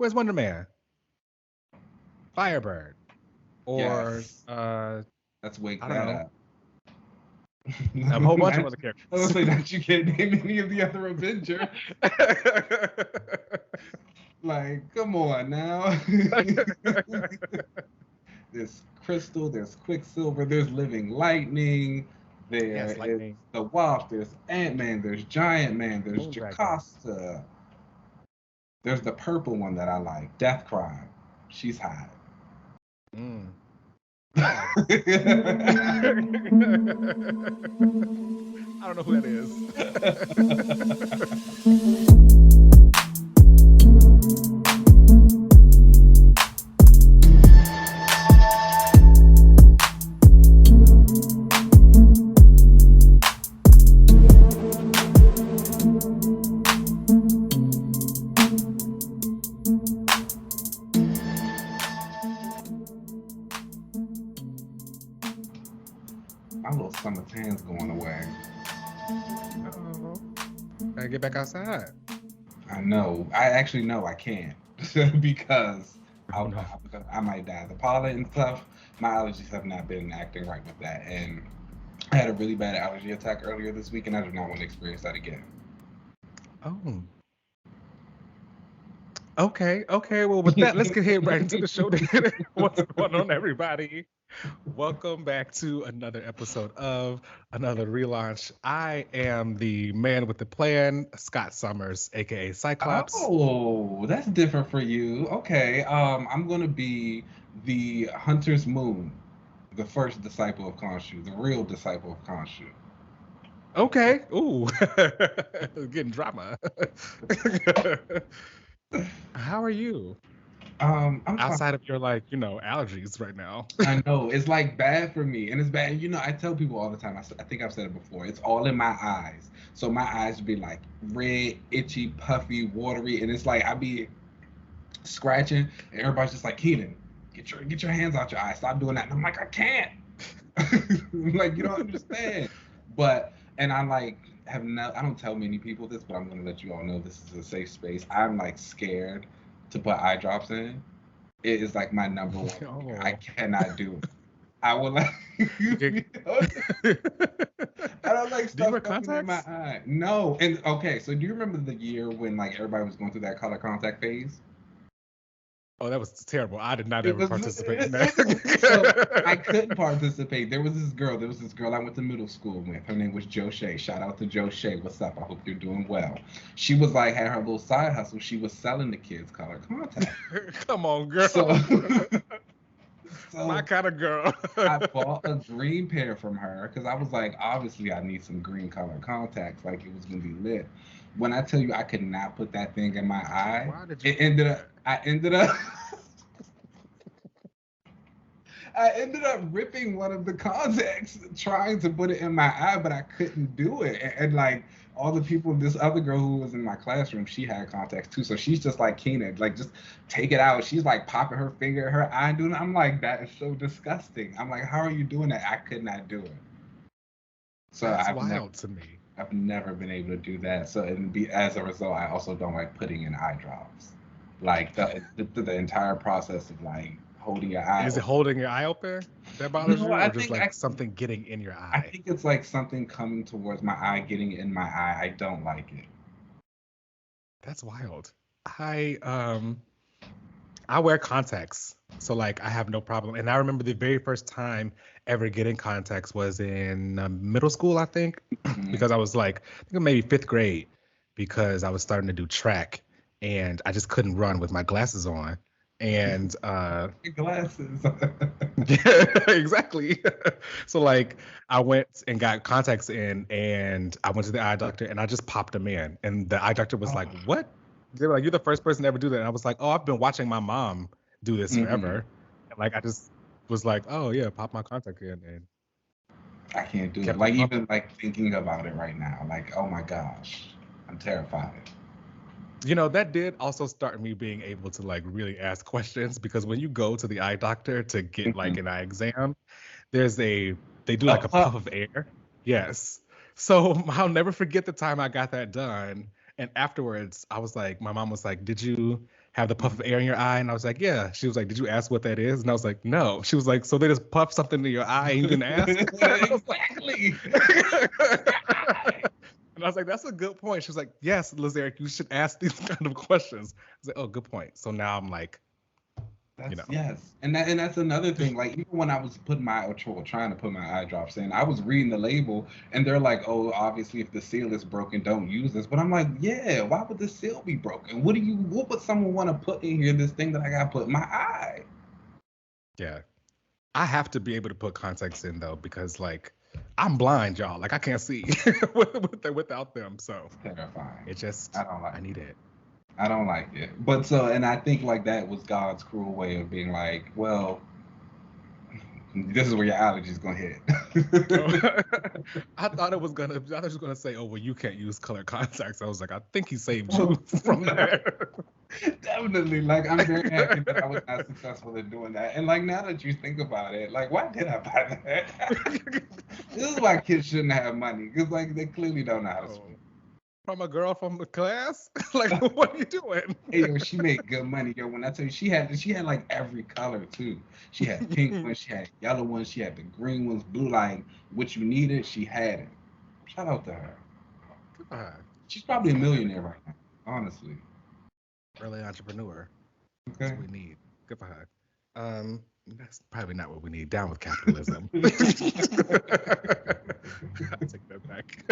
Where's Wonder Man? Firebird. Or Yes. Let's wake I that don't know. up. A whole bunch of other I characters. was like, that you can't name any of the other Avengers. Like, come on now. There's Crystal, there's Quicksilver, there's Living Lightning, there is Lightning. the Wasp, there's Ant-Man, there's Giant Man, there's Moondragon. Jocasta. There's the purple one that I like, Death Crime. She's hot. I don't know who that is. My little summer tan's going away. Uh-oh. Gotta get back outside. I know. I actually know I can't because I might die. The pollen and stuff, my allergies have not been acting right with that. And I had a really bad allergy attack earlier this week, and I do not want to experience that again. Oh. Okay. Well, with that, let's get right into the show. What's going on, everybody? Welcome back to another episode of another relaunch. I am the man with the plan, Scott Summers, aka Cyclops. Oh, that's different for you. Okay. I'm gonna be the Hunter's Moon, the first disciple of Khonshu, the real disciple of Khonshu. Okay. Ooh. Getting drama. How are you? I'm outside of your allergies right now. I know it's like bad for me, and it's bad. I tell people all the time. I think I've said it before. It's all in my eyes. So my eyes would be like red, itchy, puffy, watery, and it's like I be scratching, and everybody's just like, Keenan, get your hands out your eyes. Stop doing that. And I'm like, I can't. Like, you don't understand. And I like I don't tell many people this, but I'm gonna let you all know this is a safe space. I'm like scared to put eye drops in. It is like my number one. Oh. I cannot do it. I will like. I don't like stuff coming in my eye. No. And okay, so do you remember the year when like everybody was going through that color contact phase? Oh, that was terrible. I did not ever participate in that. So I couldn't participate. There was this girl I went to middle school with. Her name was Joe Shea. Shout out to Joe Shea. What's up? I hope you're doing well. She was like, had her little side hustle. She was selling the kids color contact. Come on, girl. So my kind of girl. I bought a green pair from her because I was like, obviously I need some green color contacts. Like it was going to be lit. When I tell you I could not put that thing in my eye, I ended up ripping one of the contacts trying to put it in my eye, but I couldn't do it. And like all the people, this other girl who was in my classroom, she had contacts too. So she's just like, Keenan, like just take it out. She's like popping her finger in her eye, doing it. I'm like, that is so disgusting. I'm like, how are you doing that? I could not do it. So that's wild to me. I've never been able to do that. So as a result, I also don't like putting in eye drops. Like the entire process of like holding your eye. Is it holding your eye open that bothers you, or just like something getting in your eye? I think it's like something coming towards my eye, getting in my eye. I don't like it. That's wild. I wear contacts, so like I have no problem. And I remember the very first time ever getting contacts was in middle school, I think, because I was like, I think maybe 5th grade, because I was starting to do track, and I just couldn't run with my glasses on. And glasses. Yeah, exactly. So like I went and got contacts in, and I went to the eye doctor, and I just popped them in, and the eye doctor was like, "What?" They were like, "You're the first person to ever do that." And I was like, "Oh, I've been watching my mom do this forever." And like I just was like, "Oh yeah, pop my contact in." And I can't do it. Like even like thinking about it right now, like, oh my gosh, I'm terrified. You know, that did also start me being able to like really ask questions, because when you go to the eye doctor to get like an eye exam, they do like a puff of air. Yes. So I'll never forget the time I got that done. And afterwards I was like, my mom was like, did you have the puff of air in your eye? And I was like, yeah. She was like, did you ask what that is? And I was like, no. She was like, so they just puff something in your eye and you didn't ask? Exactly. And I was like, that's a good point. She was like, yes, Liz Eric, you should ask these kind of questions. I was like, oh, good point. So now I'm like, Yes, and that's another thing. Like even when I was putting trying to put my eye drops in, I was reading the label, and they're like, "Oh, obviously, if the seal is broken, don't use this." But I'm like, "Yeah, why would the seal be broken? What would someone want to put in here? This thing that I got to put in my eye?" Yeah, I have to be able to put contacts in though because like I'm blind, y'all. Like I can't see without them. So it's terrifying. It just I need it. I don't like it. But and I think like that was God's cruel way of being like, well, this is where your allergies gonna hit. I thought it was gonna say, oh well, you can't use color contacts. I was like, I think he saved you from that. Definitely. Like I'm very happy that I was not successful in doing that. And like now that you think about it, like why did I buy that? This is why kids shouldn't have money, because like they clearly don't know how to swim. From a girl from the class? Like, what are you doing? Hey, yo, she made good money, yo. When I tell you, she had like every color too. She had pink ones, she had yellow ones, she had the green ones, blue. Like what you needed, she had it. Shout out to her. God. She's probably a millionaire right now, honestly. Early entrepreneur. Okay. That's what we need. Good for her. That's probably not what we need. Down with capitalism. I'll take that back.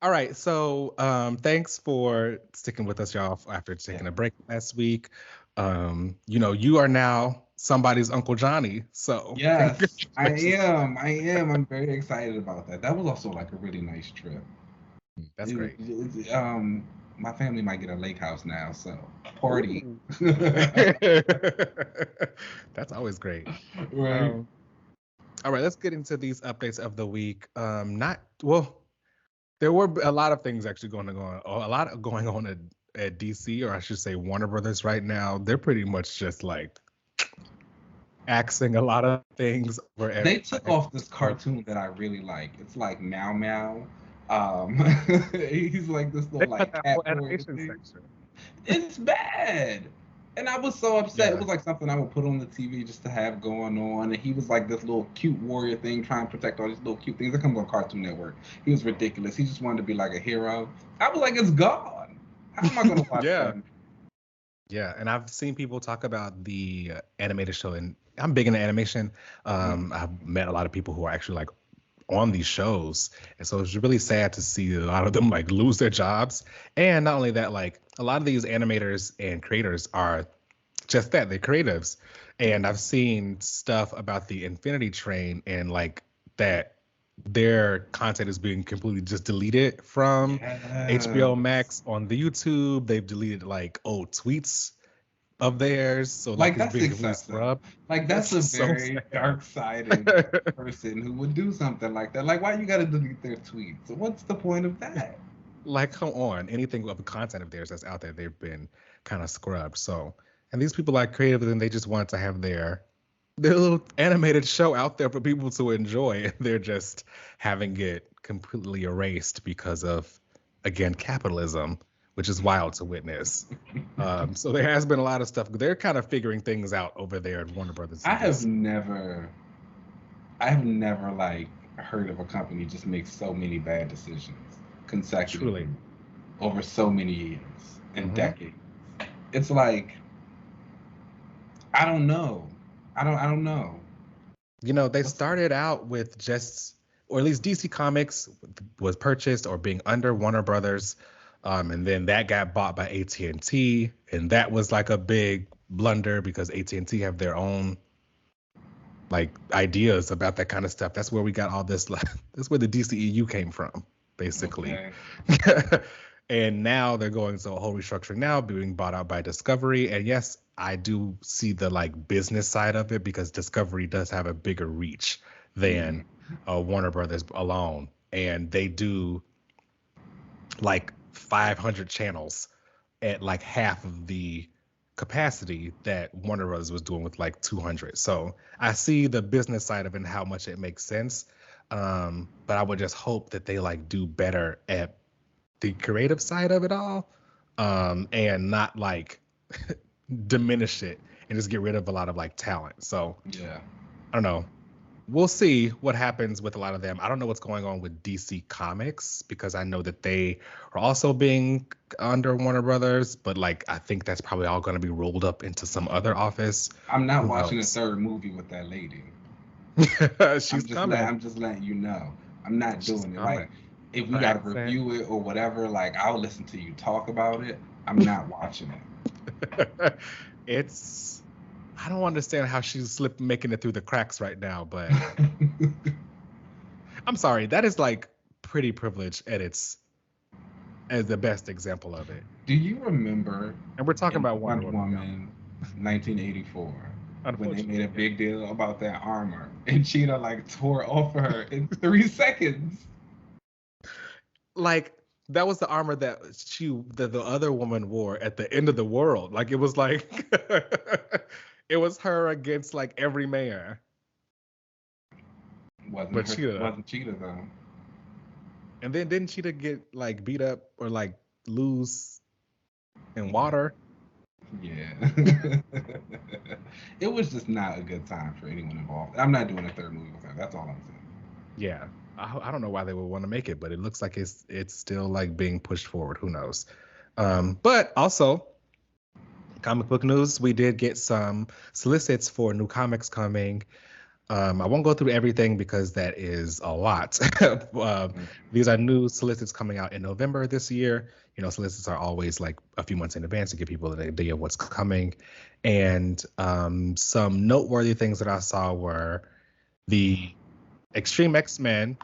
All right, so thanks for sticking with us, y'all, after taking a break last week. You are now somebody's Uncle Johnny, so yes, I am. I'm very excited about that. That was also like a really nice trip. That's great. My family might get a lake house now, so party. That's always great. Right. All right, let's get into these updates of the week. There were a lot of things actually going on at DC, or I should say Warner Brothers right now. They're pretty much just like axing a lot of things. They took off this cartoon that I really like. It's like Meow Meow. He's like this little like cat animation section. It's bad. And I was so upset. Yeah. It was like something I would put on the TV just to have going on. And he was like this little cute warrior thing, trying to protect all these little cute things that comes on Cartoon Network. He was ridiculous. He just wanted to be like a hero. I was like, it's gone. How am I going to watch that? Yeah, and I've seen people talk about the animated show, and I'm big into animation. I've met a lot of people who are actually like on these shows, and so it's really sad to see a lot of them like lose their jobs. And not only that, like a lot of these animators and creators are just that, they're creatives. And I've seen stuff about the Infinity Train and like that their content is being completely just deleted from HBO Max on the YouTube. They've deleted like old tweets of theirs, so like that's excessive. Like that's a very dark-sided person who would do something like that. Like, why you gotta delete their tweets? What's the point of that? Like, come on, anything of the content of theirs that's out there, they've been kind of scrubbed. So, and these people are creative, and they just want to have their little animated show out there for people to enjoy, and they're just having it completely erased because of, again, capitalism, which is wild to witness. So there has been a lot of stuff. They're kind of figuring things out over there at Warner Brothers. I have never like heard of a company just make so many bad decisions consecutively over so many years and decades. It's like, I don't know. I don't know. They started out with just, or at least DC Comics was purchased or being under Warner Brothers. And then that got bought by AT&T, and that was like a big blunder because AT&T have their own like ideas about that kind of stuff. That's where we got all this. That's where the DCEU came from, basically. Okay. And now they're going through a whole restructuring now, being bought out by Discovery. And yes, I do see the like business side of it because Discovery does have a bigger reach than Warner Brothers alone, and they do like 500 channels at like half of the capacity that Warner Bros. Was doing with like 200. So I see the business side of it and how much it makes sense. But I would just hope that they like do better at the creative side of it all. and not like diminish it and just get rid of a lot of like talent. So Yeah. I don't know. We'll see what happens with a lot of them. I don't know what's going on with DC Comics because I know that they are also being under Warner Brothers, but like I think that's probably all going to be rolled up into some other office. I'm not Who watching a knows? third movie with that lady. She's coming. I'm just letting you know. I'm not She's doing it. coming. Like, if we Her gotta accent. review it or whatever, like I'll listen to you talk about it. I'm not watching it. It's I don't understand how she's making it through the cracks right now, but I'm sorry, that is like pretty privilege at its as the best example of it. Do you remember And we're talking in about Wonder Wonder Woman. Woman 1984 when they made a Unfortunately, big deal about that armor and Cheetah like tore it off of her in 3 seconds? like that was the armor that the other woman wore at the end of the world. Like it was like it was her against like every man. But Cheetah, Wasn't Cheetah though. and then didn't Cheetah get like beat up or like lose in water? Yeah. It was just not a good time for anyone involved. I'm not doing a third movie with her. That's all I'm saying. Yeah. I don't know why they would want to make it, but it looks like it's still like being pushed forward. Who knows? But also, comic book news, we did get some solicits for new comics coming. I won't go through everything because that is a lot. These are new solicits coming out in November this year. You know, solicits are always like a few months in advance to give people an idea of what's coming. And some noteworthy things that I saw were the Xtreme X-Men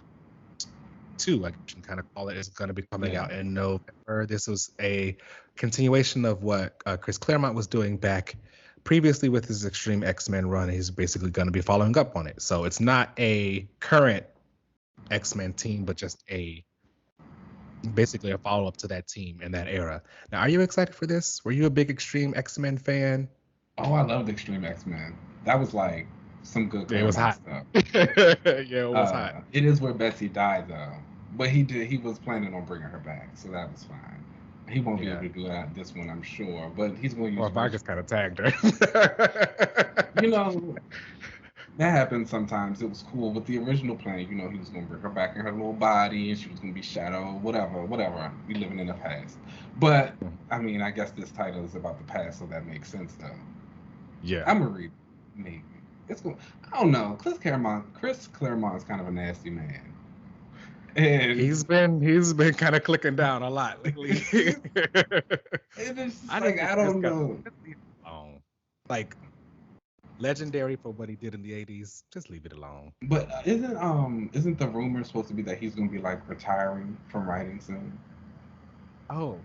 2, I can kind of call it, is going to be coming out in November. This was a continuation of what Chris Claremont was doing back previously with his Xtreme X-Men run. He's basically going to be following up on it. So it's not a current X-Men team, but just basically a follow-up to that team in that era. Now, are you excited for this? Were you a big Xtreme X-Men fan? Oh, I loved Extreme X-Men. That was like some good It was hot. stuff. Yeah, it was hot. It is where Bessie died though. But he was planning on bringing her back, so that was fine. He won't be able to do that this one, I'm sure. But he's going to use. Or Vargas kind of tagged her. You know, that happens sometimes. It was cool, but the original plan, you know, he was going to bring her back in her little body, and she was going to be Shadow, whatever. We living in the past. But I mean, I guess this title is about the past, so that makes sense, though. Yeah, I'm gonna read it, maybe. It's going. I don't know. Chris Claremont is kind of a nasty man. And he's been kind of clicking down a lot lately. It's like I don't know. Like legendary for what he did in the 80s. Just leave it alone. But isn't the rumor supposed to be that he's gonna be like retiring from writing soon? Oh,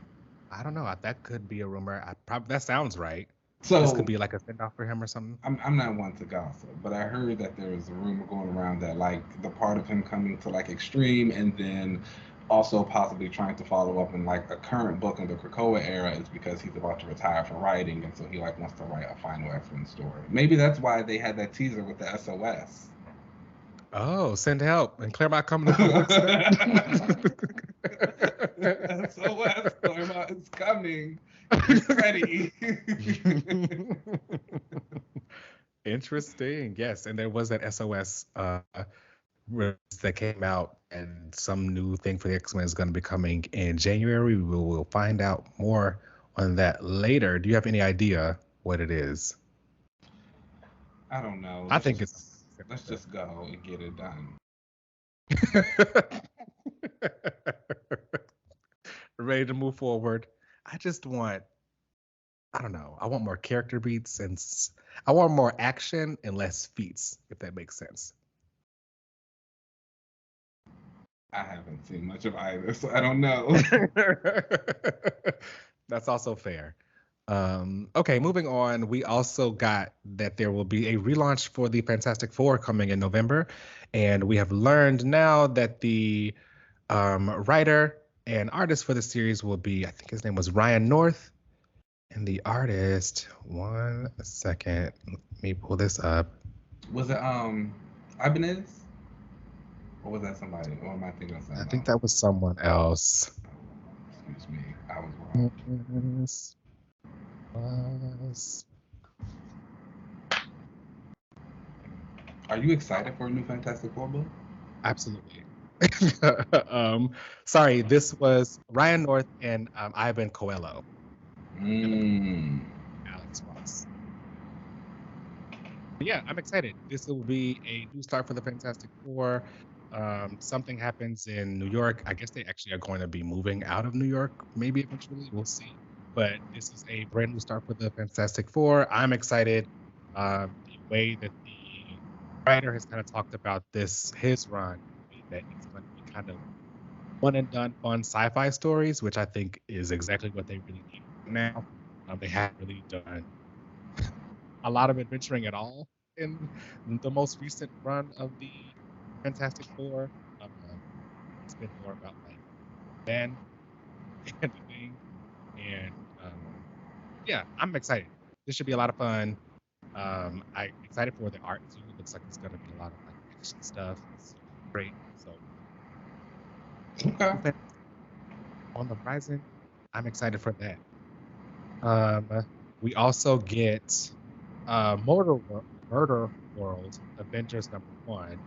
I don't know. That could be a rumor. That sounds right. So this could be like a send-off for him or something. I'm not one to gossip, but I heard that there was a rumor going around that like the part of him coming to like Xtreme and then also possibly trying to follow up in like a current book in the Krakoa era is because he's about to retire from writing, and so he like wants to write a final X-Men story. Maybe that's why they had that teaser with the SOS. Oh, send help and Claremont coming to SOS, Claremont is coming. Get ready. Interesting. Yes, and there was that SOS that came out, and some new thing for the X-Men is going to be coming in January. We will find out more on that later. Do you have any idea what it is? I don't know. Let's just go and get it done. Ready to move forward. I don't know. I want more character beats and I want more action and less feats, if that makes sense. I haven't seen much of either, so I don't know. That's also fair. Okay, moving on. We also got that there will be a relaunch for the Fantastic Four coming in November, and we have learned now that the writer and artist for the series will be, I think his name was Ryan North, and the artist, 1 second, let me pull this up. Was it Ibanez? Or was that somebody? Or am I thinking of something? I think that was someone else. Excuse me, I was wrong. Was Are you excited for a new Fantastic Four book? absolutely. Sorry, this was Ryan North and Ivan Coelho. Alex Ross. But yeah, I'm excited. This will be a new start for the Fantastic Four. Something happens in New York. I guess they actually are going to be moving out of New York, maybe eventually. We'll see. But this is a brand new start for the Fantastic Four. I'm excited. The way that the writer has kind of talked about his run, that it's going to be kind of one and done fun sci-fi stories, which I think is exactly what they really need now. They haven't really done a lot of adventuring at all in the most recent run of the Fantastic Four. It's been more about like Ben and the thing, and yeah, I'm excited. This should be a lot of fun. I'm excited for the art too. It looks like it's gonna be a lot of like action stuff. It's great. So Okay. on the horizon, I'm excited for that. We also get Murder World Avengers #1,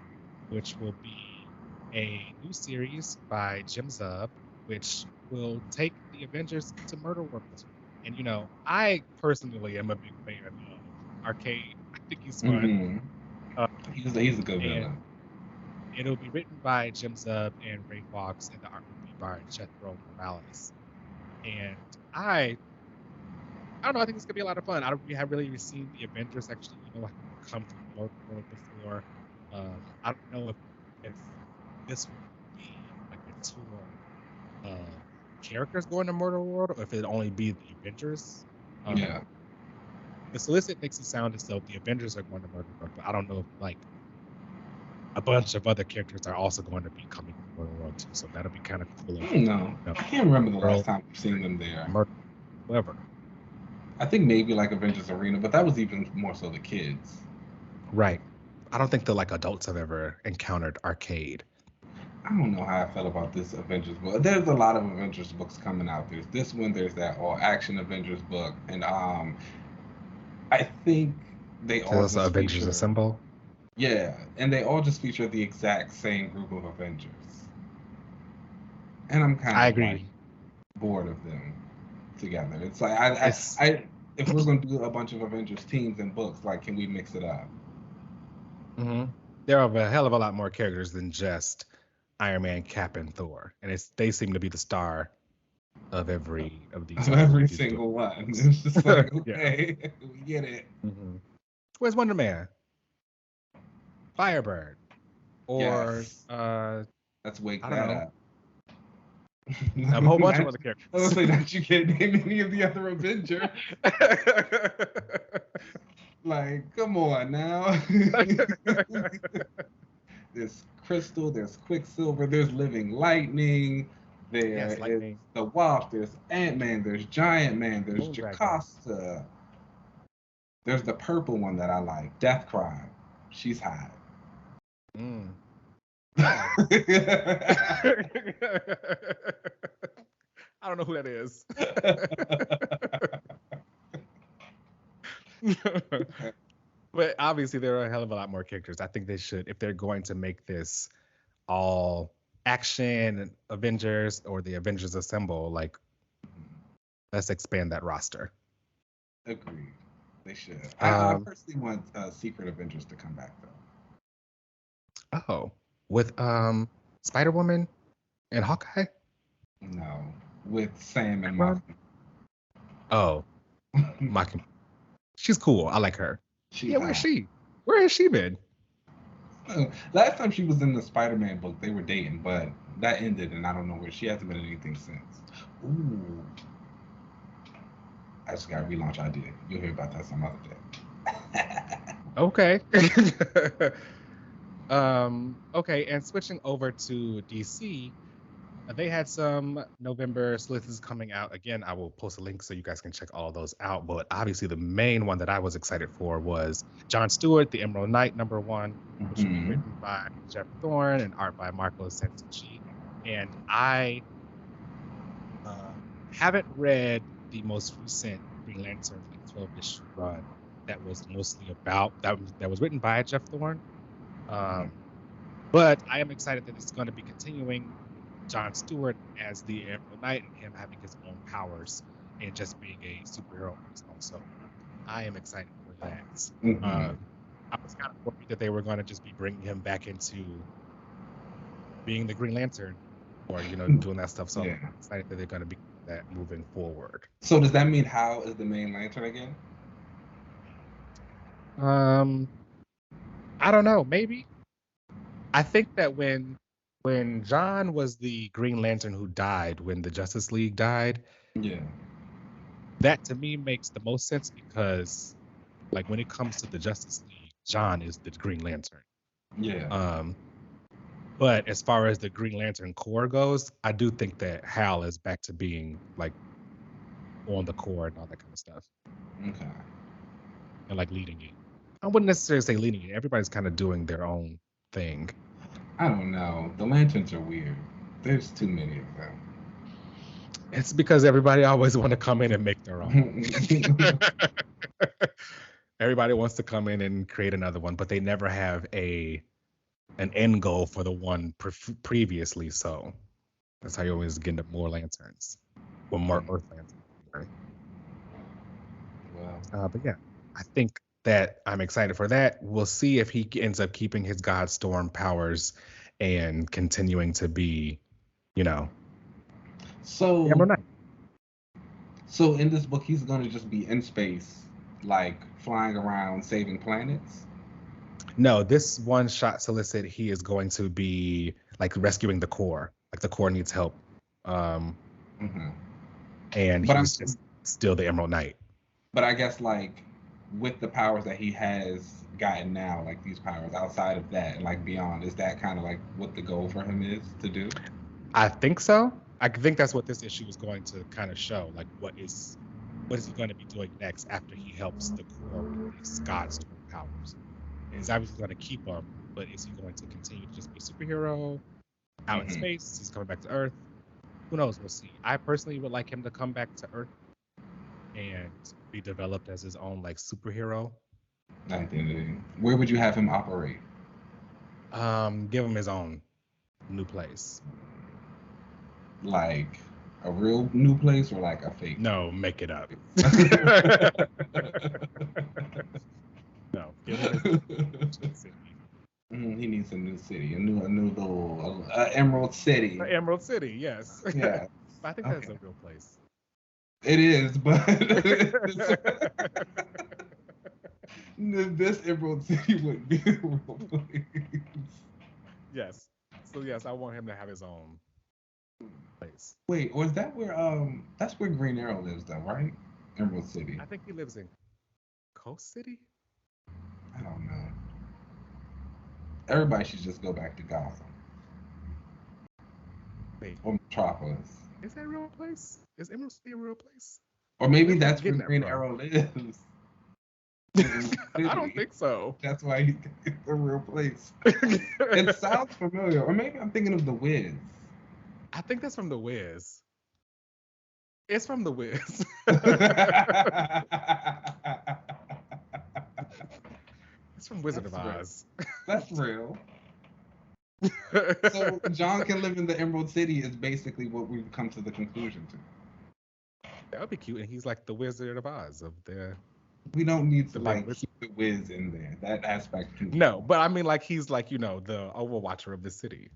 which will be a new series by Jim Zub, which will take the Avengers to Murder World. And you know, I personally am a big fan of Arcade. I think he's fun. He's a good villain. It'll be written by Jim Zub and Ray Fox, and the art will be by Jethro Morales. And I don't know. I think it's gonna be a lot of fun. We have really seen the Avengers actually, come to Murder World before. I don't know if this will be like a tour of characters going to Murder World, or if it'll only be the Avengers. Yeah. The Solicit makes it sound as though the Avengers are going to Murder World, but I don't know if like a bunch of other characters are also going to be coming to Murder World too. So that'll be kind of cool. I don't know. I can't remember the last time we've seen them there. Whoever. I think maybe like Avengers Arena, but that was even more so the kids. Right. I don't think the like adults have ever encountered Arcade. I don't know how I felt about this Avengers book. There's a lot of Avengers books coming out. There's this one, there's that all action Avengers book, and I think they all just Avengers feature, Assemble. Yeah, and they all just feature the exact same group of Avengers. And I'm kind of like bored of them together. It's like if we're gonna do a bunch of Avengers teams and books, like, can we mix it up? Mm-hmm. There are a hell of a lot more characters than just Iron Man, Cap, and Thor, and they seem to be the star of every single one. It's just like, okay, we get it. Mm-hmm. Where's Wonder Man? Firebird, or let's wake that up. A whole bunch of other characters. I was like, that you can't name any of the other Avengers. Like, come on now. There's Crystal, there's Quicksilver, there's Living Lightning, there's the Wasp, there's Ant-Man, there's Giant Man, there's Jocasta. There's the purple one that I like, Death Cry. She's hot. I don't know who that is. But obviously there are a hell of a lot more characters. I think they should, if they're going to make this all action Avengers or the Avengers Assemble, like, let's expand that roster. Agreed. They should. I personally want Secret Avengers to come back though. Oh, with Spider-Woman and Hawkeye? No, with Sam and Mockingbird. Oh, Mockingbird. She's cool. I like her. Where's she? Where has she been? Last time she was in the Spider-Man book, they were dating, but that ended, and I don't know where she hasn't been in anything since. Ooh. I just got a relaunch idea. You'll hear about that some other day. Okay. Okay, and switching over to DC, they had some November Solicits coming out. Again, I will post a link so you guys can check all of those out. But obviously, the main one that I was excited for was John Stewart, The Emerald Knight #1, which was written by Jeff Thorne and art by Marco Santucci. And I haven't read the most recent Green Lantern like 12-issue run that was mostly about that was written by Jeff Thorne. But I am excited that it's going to be continuing John Stewart as the Emerald Knight and him having his own powers and just being a superhero on his own. So I am excited for that. I was kind of worried that they were going to just be bringing him back into being the Green Lantern or, doing that stuff. So I'm excited that they're going to be that moving forward. So does that mean Hal is the main Lantern again? I don't know. Maybe. I think that when John was the Green Lantern who died when the Justice League died, that to me makes the most sense because, like, when it comes to the Justice League, John is the Green Lantern. But as far as the Green Lantern Corps goes, I do think that Hal is back to being like on the Corps and all that kind of stuff. Okay. And like leading it. I wouldn't necessarily say leading it. Everybody's kind of doing their own thing. I don't know. The Lanterns are weird. There's too many of them. It's because everybody always want to come in and make their own. Everybody wants to come in and create another one, but they never have an end goal for the one previously. So that's how you always get into more lanterns, or more Earth lanterns. Right? Wow. But yeah, I think that I'm excited for that. We'll see if he ends up keeping his Godstorm powers and continuing to be, So in this book, he's going to just be in space, like flying around saving planets? No, this one shot Solicit, he is going to be like rescuing the Corps. Like the Corps needs help. And he's just still the Emerald Knight. But I guess like with the powers that he has gotten now, like these powers outside of that and like beyond, is that kind of like what the goal for him is to do? I think so. I think that's what this issue is going to kind of show. Like what is he going to be doing next after he helps the Corps with his Godstorm powers? He's obviously going to keep them, but is he going to continue to just be a superhero out in space? He's coming back to Earth. Who knows? We'll see. I personally would like him to come back to Earth and be developed as his own like superhero identity. Where would you have him operate? Give him his own new place. Like a real new place or like a fake? No, make it up. No, give him his city. He needs a new city, a new little Emerald City. Emerald City, yes. Yeah. I think that's a real place. It is, but this Emerald City wouldn't be a real place. Yes. So yes, I want him to have his own place. Wait, or is that where that's where Green Arrow lives though, right? Emerald City. I think he lives in Coast City? I don't know. Everybody should just go back to Gotham. Wait. Or Metropolis. Is that a real place? Is Emerald City a real place? Or maybe that's where Green Arrow lives. I don't think so. That's why he's a real place. It sounds familiar. Or maybe I'm thinking of The Wiz. I think that's from The Wiz. It's from The Wiz. It's from Wizard of Oz. That's real. So John can live in the Emerald City is basically what we've come to the conclusion to. That would be cute. And he's like the Wizard of Oz of the... We don't need to like keep the Wiz in there. That aspect. No, but I mean like he's like, the Overwatcher of the city.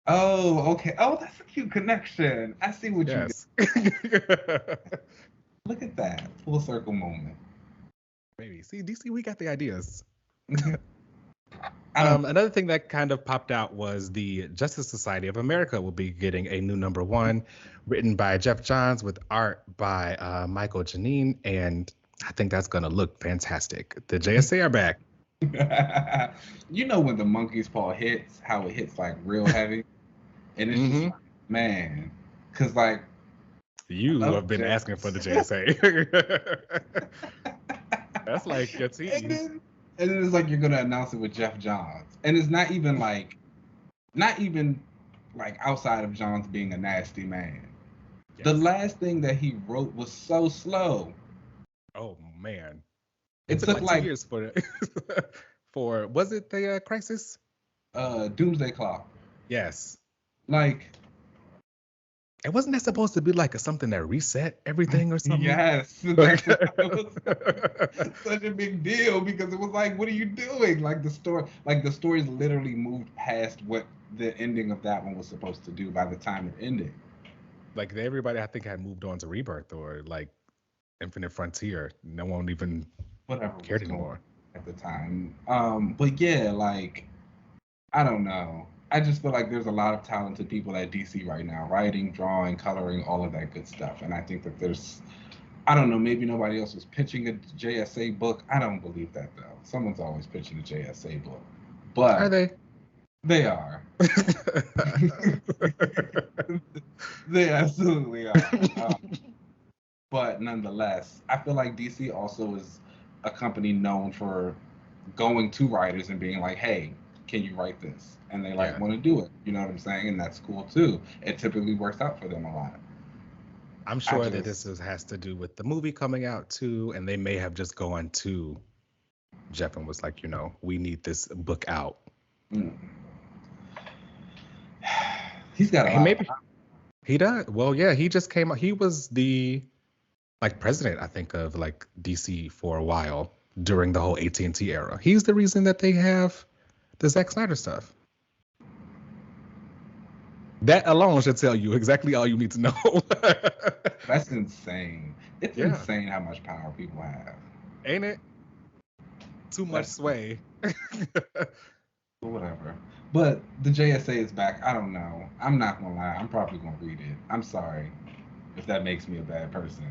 Oh, okay. Oh, that's a cute connection. I see what you did. Look at that. Full circle moment. Maybe. See, DC, we got the ideas. Another thing that kind of popped out was the Justice Society of America will be getting a new #1 written by Jeff Johns with art by Michael Janine, and I think that's going to look fantastic. The JSA are back. You know when the monkey's paw hits, how it hits like real heavy? And it's just like, man, because like... You have been asking for the JSA. That's like your team. And then it's like you're gonna announce it with Jeff Johns, and it's not even like outside of Johns being a nasty man. The Yes. last thing that he wrote was so slow. Oh man, it It took took like 2 like years for it. For was it the Crisis? Doomsday Clock. Yes. Like, And wasn't that supposed to be like something that reset everything or something? yes, that's why it was such a big deal, because it was like, what are you doing? Like the story's literally moved past what the ending of that one was supposed to do by the time it ended. Like everybody, I think, had moved on to Rebirth or like Infinite Frontier. No one even Whatever was cared going on anymore. at the time. But yeah, like, I don't know. I just feel like there's a lot of talented people at DC right now, writing, drawing, coloring, all of that good stuff. And I think that there's, I don't know, maybe nobody else was pitching a JSA book. I don't believe that though. Someone's always pitching a JSA book, Are but they? they are. They absolutely are. But nonetheless, I feel like DC also is a company known for going to writers and being like, "Hey, can you write this?" And they like Yeah. want to do it. You know what I'm saying? And that's cool too. It typically works out for them a lot. I'm I sure that just, has to do with the movie coming out too, and they may have just gone to Jeff and was like, we need this book out. mm. He's got a And lot of maybe he does. Well, yeah, he just came out. He was the like president, I think, of like DC for a while during the whole AT&T era. He's the reason that they have the Zack Snyder stuff. That alone should tell you exactly all you need to know. That's insane. It's Yeah, insane how much power people have. ain't it? Too much That's sway. whatever. But the JSA is back. I don't know. I'm not gonna lie. I'm probably gonna read it. I'm sorry if that makes me a bad person.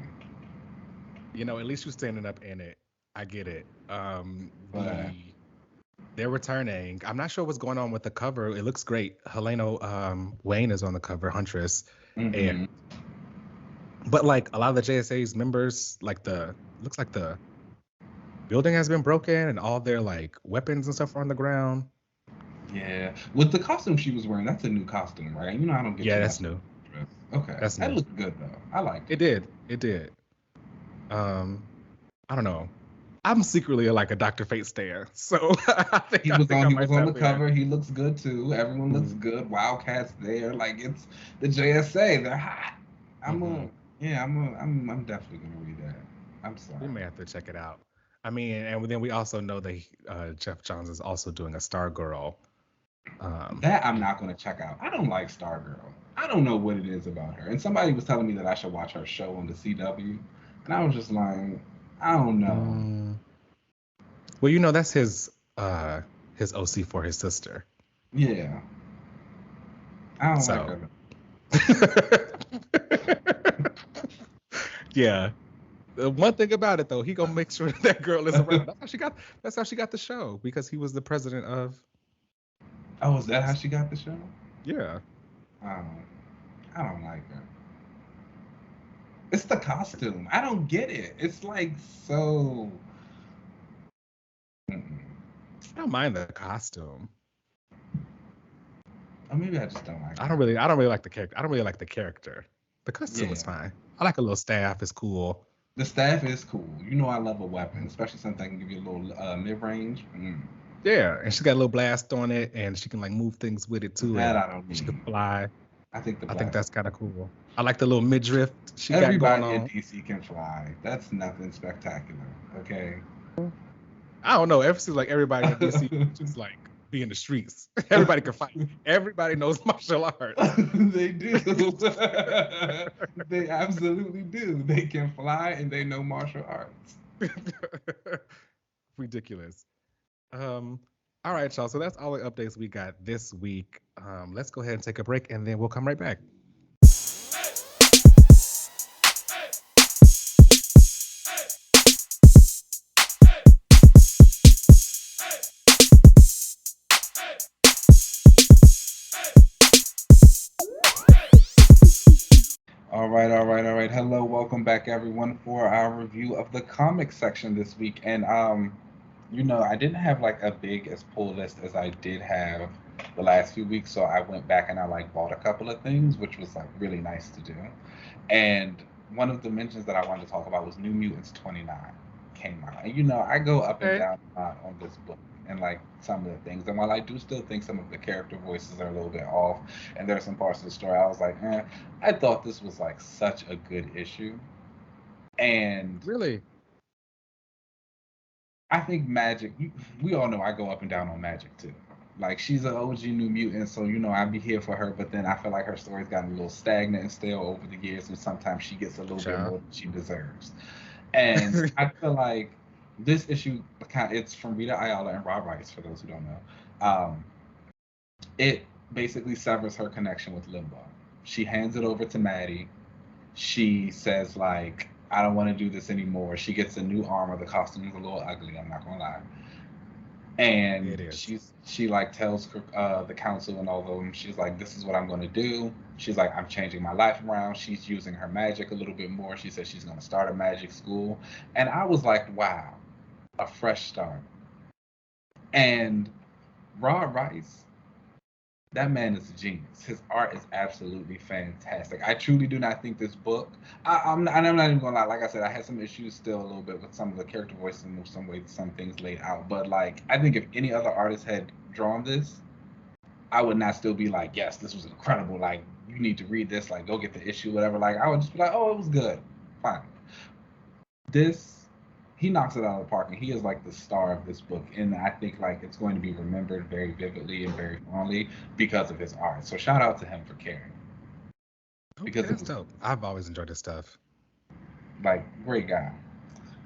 At least you're standing up in it. I get it. But They're returning. I'm not sure what's going on with the cover. It looks great. Helena Wayne is on the cover, Huntress, mm-hmm. and but like a lot of the JSA's members, looks like the building has been broken and all their like weapons and stuff are on the ground. Yeah, with the costume she was wearing, that's a new costume, right? I don't get Yeah, too that's much. new. Okay, That's that new. looked good though. I liked It it. did. It did. Um, I don't know. I'm secretly like a Dr. Fate stan, so I think I He might was on the tap in. cover. He looks good too. Everyone looks Mm-hmm. good. Wildcats there. Like, it's the JSA. They're hot. I'm Mm-hmm. a yeah. I'm definitely gonna read that. I'm sorry. We may have to check it out. I mean, and then we also know that Jeff Johns is also doing a Stargirl. That I'm not gonna check out. I don't like Stargirl. I don't know what it is about her. And somebody was telling me that I should watch her show on the CW, and I was just like, I don't know. mm, well, that's his OC for his sister. Yeah, I don't like So her. yeah. The one thing about it though, he gonna make sure that girl is around. That's how she got the show, because he was the president of. Oh, is that how she got the show? Yeah. Um, I don't like her. It's the costume. I don't get it. It's like so. Mm-mm. I don't mind the costume. Or maybe I just don't like I her. don't really like the character. I don't really like the character. The costume is Yeah. fine. I like a little staff. It's cool. The staff is cool. I love a weapon, especially something that can give you a little mid range. Yeah, and she got a little blast on it, and she can like move things with it too, That and I don't she can need. fly. I think the I think blast. that's kind of cool. I like the little midriff she got going Everybody at on. DC can fly. That's nothing spectacular. Okay. I don't know. Ever since like everybody at DC just like be in the streets. Everybody can fight. Everybody knows martial arts. They do. They absolutely do. They can fly and they know martial arts. Ridiculous. All right, y'all. So that's all the updates we got this week. Let's go ahead and take a break, and then we'll come right back. All right. Hello, welcome back, everyone, for our review of the comic section this week. And I didn't have like a big as pull list as I did have the last few weeks, so I went back and I like bought a couple of things, which was like really nice to do. And one of the mentions that I wanted to talk about was New Mutants 29 came out. And I go up and Okay. down on this book and like some of the things. And while I do still think some of the character voices are a little bit off and there are some parts of the story I was like, I thought this was like such a good issue. And Really? I think Magic, we all know I go up and down on Magic too. Like she's an OG New Mutant, so I'd be here for her. But then I feel like her story's gotten a little stagnant and stale over the years, and sometimes she gets a little bit more than she deserves. And I feel like this issue, it's from Rita Ayala and Rob Rice, for those who don't know. It basically severs her connection with Limbo. She hands it over to Maddie. She says like, I don't want to do this anymore. She gets a new armor. The costume is a little ugly, I'm not gonna lie. And she like tells the council and all of them, she's like, this is what I'm gonna do. She's like, I'm changing my life around. She's using her magic a little bit more. She says she's gonna start a magic school. And I was like, wow, a fresh start. And Rod Rice, that man is a genius. His art is absolutely fantastic. I truly do not think this book. I'm not even gonna lie. Like I said, I had some issues still a little bit with some of the character voices and some ways some things laid out. But like, I think if any other artist had drawn this, I would not still be like, yes, this was incredible. Like, you need to read this. Like, go get the issue, whatever. Like, I would just be like, oh, it was good, fine. This, he knocks it out of the park, and he is like the star of this book. And I think like it's going to be remembered very vividly and very fondly because of his art. So shout out to him for caring. Because it's dope. I've always enjoyed his stuff. Like, great guy.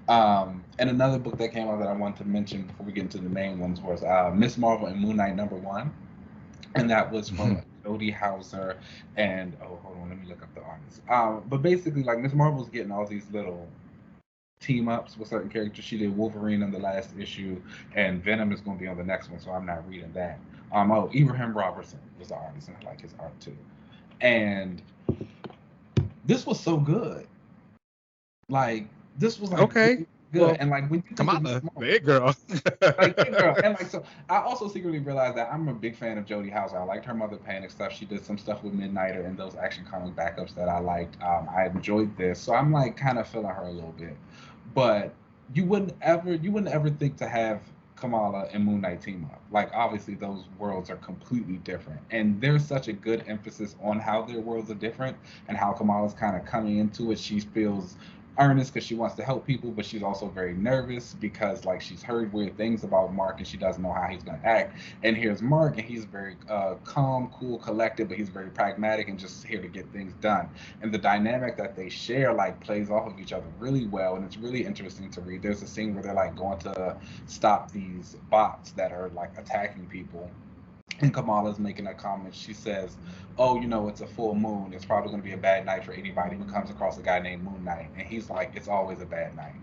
And another book that came out that I wanted to mention before we get into the main ones was Miss Marvel and Moon Knight #1, and that was from Jody Hauser and hold on, let me look up the artist. But basically, like Miss Marvel's getting all these little team ups with certain characters. She did Wolverine in the last issue, and Venom is going to be on the next one, so I'm not reading that. Ibrahim Robertson was the artist, and I like his art too. And this was so good. Like, this was like okay. Good. Well, and like when you come on, big girl. Like big girl. And like, so I also secretly realized that I'm a big fan of Jody Hauser. I liked her Mother Panic stuff. She did some stuff with Midnighter and those Action Comic backups that I liked. I enjoyed this. So I'm like kind of feeling her a little bit. But you wouldn't ever think to have Kamala and Moon Knight team up. Like, obviously those worlds are completely different. And there's such a good emphasis on how their worlds are different and how Kamala's kind of coming into it. She feels earnest because she wants to help people, but she's also very nervous because like she's heard weird things about Mark and she doesn't know how he's going to act. And here's Mark, and he's very calm, cool, collected, but he's very pragmatic and just here to get things done. And the dynamic that they share like plays off of each other really well, and it's really interesting to read. There's a scene where they're like going to stop these bots that are like attacking people. And Kamala's making a comment. She says, oh, it's a full moon. It's probably going to be a bad night for anybody who comes across a guy named Moon Knight. And he's like, it's always a bad night.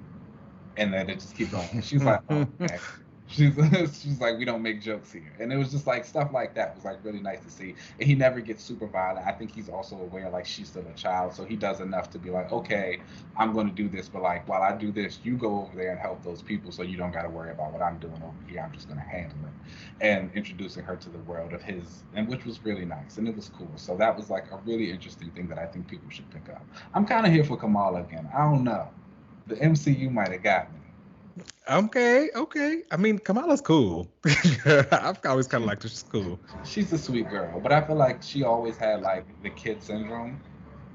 And then it just keeps going. She's like, oh, okay. She's like, we don't make jokes here. And it was just like stuff like that was like really nice to see. And he never gets super violent. I think he's also aware like she's still a child. So he does enough to be like, okay, I'm going to do this. But like, while I do this, you go over there and help those people so you don't got to worry about what I'm doing over here. I'm just going to handle it. And introducing her to the world of his, and which was really nice. And it was cool. So that was like a really interesting thing that I think people should pick up. I'm kind of here for Kamala again. I don't know. The MCU might have got me. Okay. I mean, Kamala's cool. I've always kind of liked her. She's cool. She's a sweet girl, but I feel like she always had like the kid syndrome,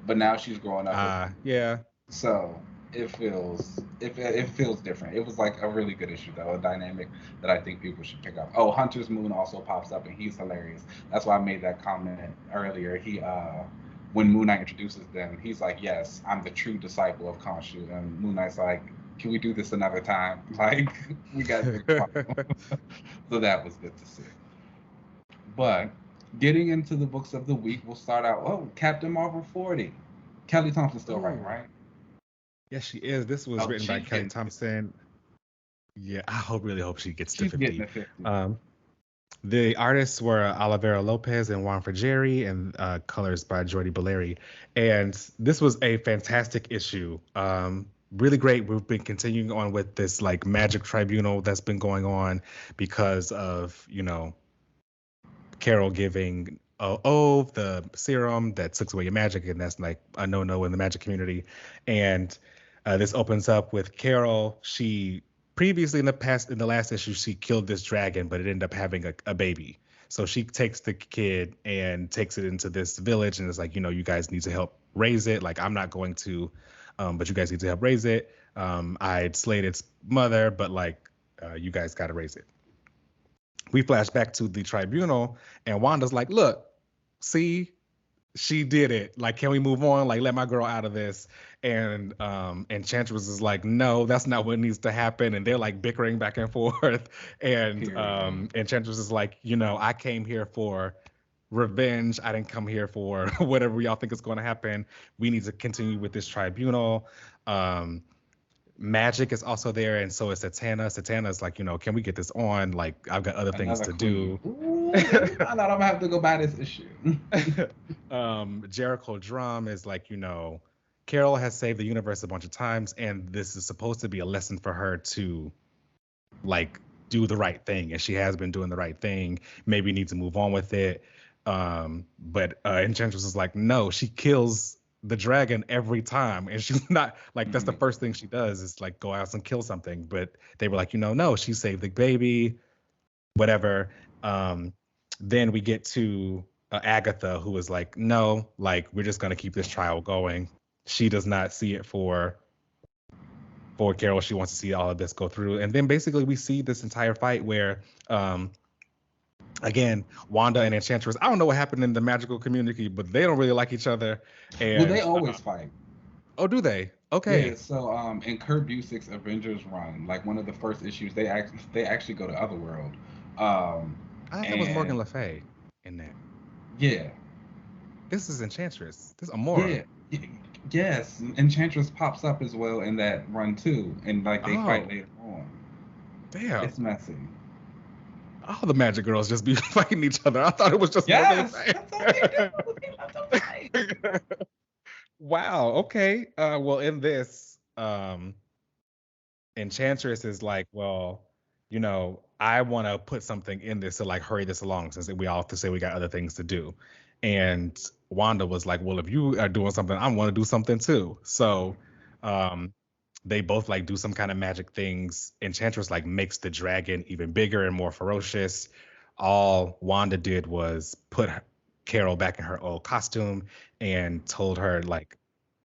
but now she's growing up. Yeah. So it feels different. It was like a really good issue though, a dynamic that I think people should pick up. Oh, Hunter's Moon also pops up and he's hilarious. That's why I made that comment earlier. He when Moon Knight introduces them, he's like, yes, I'm the true disciple of Khonshu. And Moon Knight's like, can we do this another time? Like, we got to So that was good to see. But getting into the books of the week, we'll start out, Captain Marvel 40. Kelly Thompson still writing, right? Yes, she is. This was written by Kelly Thompson. Yeah, I really hope she gets to 50. The artists were Alvaro Lopez and Juan Frigeri, and colors by Jordi Belleri. And this was a fantastic issue. Really great. We've been continuing on with this like magic tribunal that's been going on because of, Carol giving the serum that sucks away your magic, and that's like a no-no in the magic community. And this opens up with Carol. She previously in the last issue, she killed this dragon, but it ended up having a baby. So she takes the kid and takes it into this village, and it's like, you guys need to help raise it. Like, I'm not going to, but you guys need to help raise it. I slayed its mother, but like, you guys got to raise it. We flash back to the tribunal, and Wanda's like, look, see, she did it. Like, can we move on? Like, let my girl out of this. And Enchantress is like, no, that's not what needs to happen. And they're like bickering back and forth. And Enchantress is like, I came here for revenge. I didn't come here for whatever y'all think is going to happen. We need to continue with this tribunal. Magic is also there, and so is Satana. Satana's like, can we get this on? Like, I've got other things to do. Ooh, I thought I'm gonna have to go buy this issue. Jericho Drum is like, Carol has saved the universe a bunch of times, and this is supposed to be a lesson for her to, like, do the right thing, and she has been doing the right thing. Maybe need to move on with it. But Enchantress is like, no, she kills the dragon every time, and she's not like, that's the first thing she does is like go out and kill something. But they were like, no, she saved the baby, whatever. Then we get to Agatha, who was like, no, like, we're just gonna keep this trial going. She does not see it for Carol. She wants to see all of this go through. And then basically we see this entire fight where again, Wanda and Enchantress, I don't know what happened in the magical community, but they don't really like each other. And well, they always fight. Oh, do they? Okay. Yeah, so in Kurt Busiek's Avengers run, like one of the first issues, they actually go to Otherworld. I think it was Morgan Le Fay in that. Yeah. This is Enchantress. This is Amora. Yeah. Yes, Enchantress pops up as well in that run too, and like they fight later on. Damn. It's messy. All the magic girls just be fighting each other. I thought it was just that's all they do. Wow. Okay. Well, in this, Enchantress is like, well, I want to put something in this to like hurry this along, since we all have to say we got other things to do. And Wanda was like, well, if you are doing something, I want to do something too. So they both like do some kind of magic things. Enchantress like makes the dragon even bigger and more ferocious. All Wanda did was put Carol back in her old costume and told her like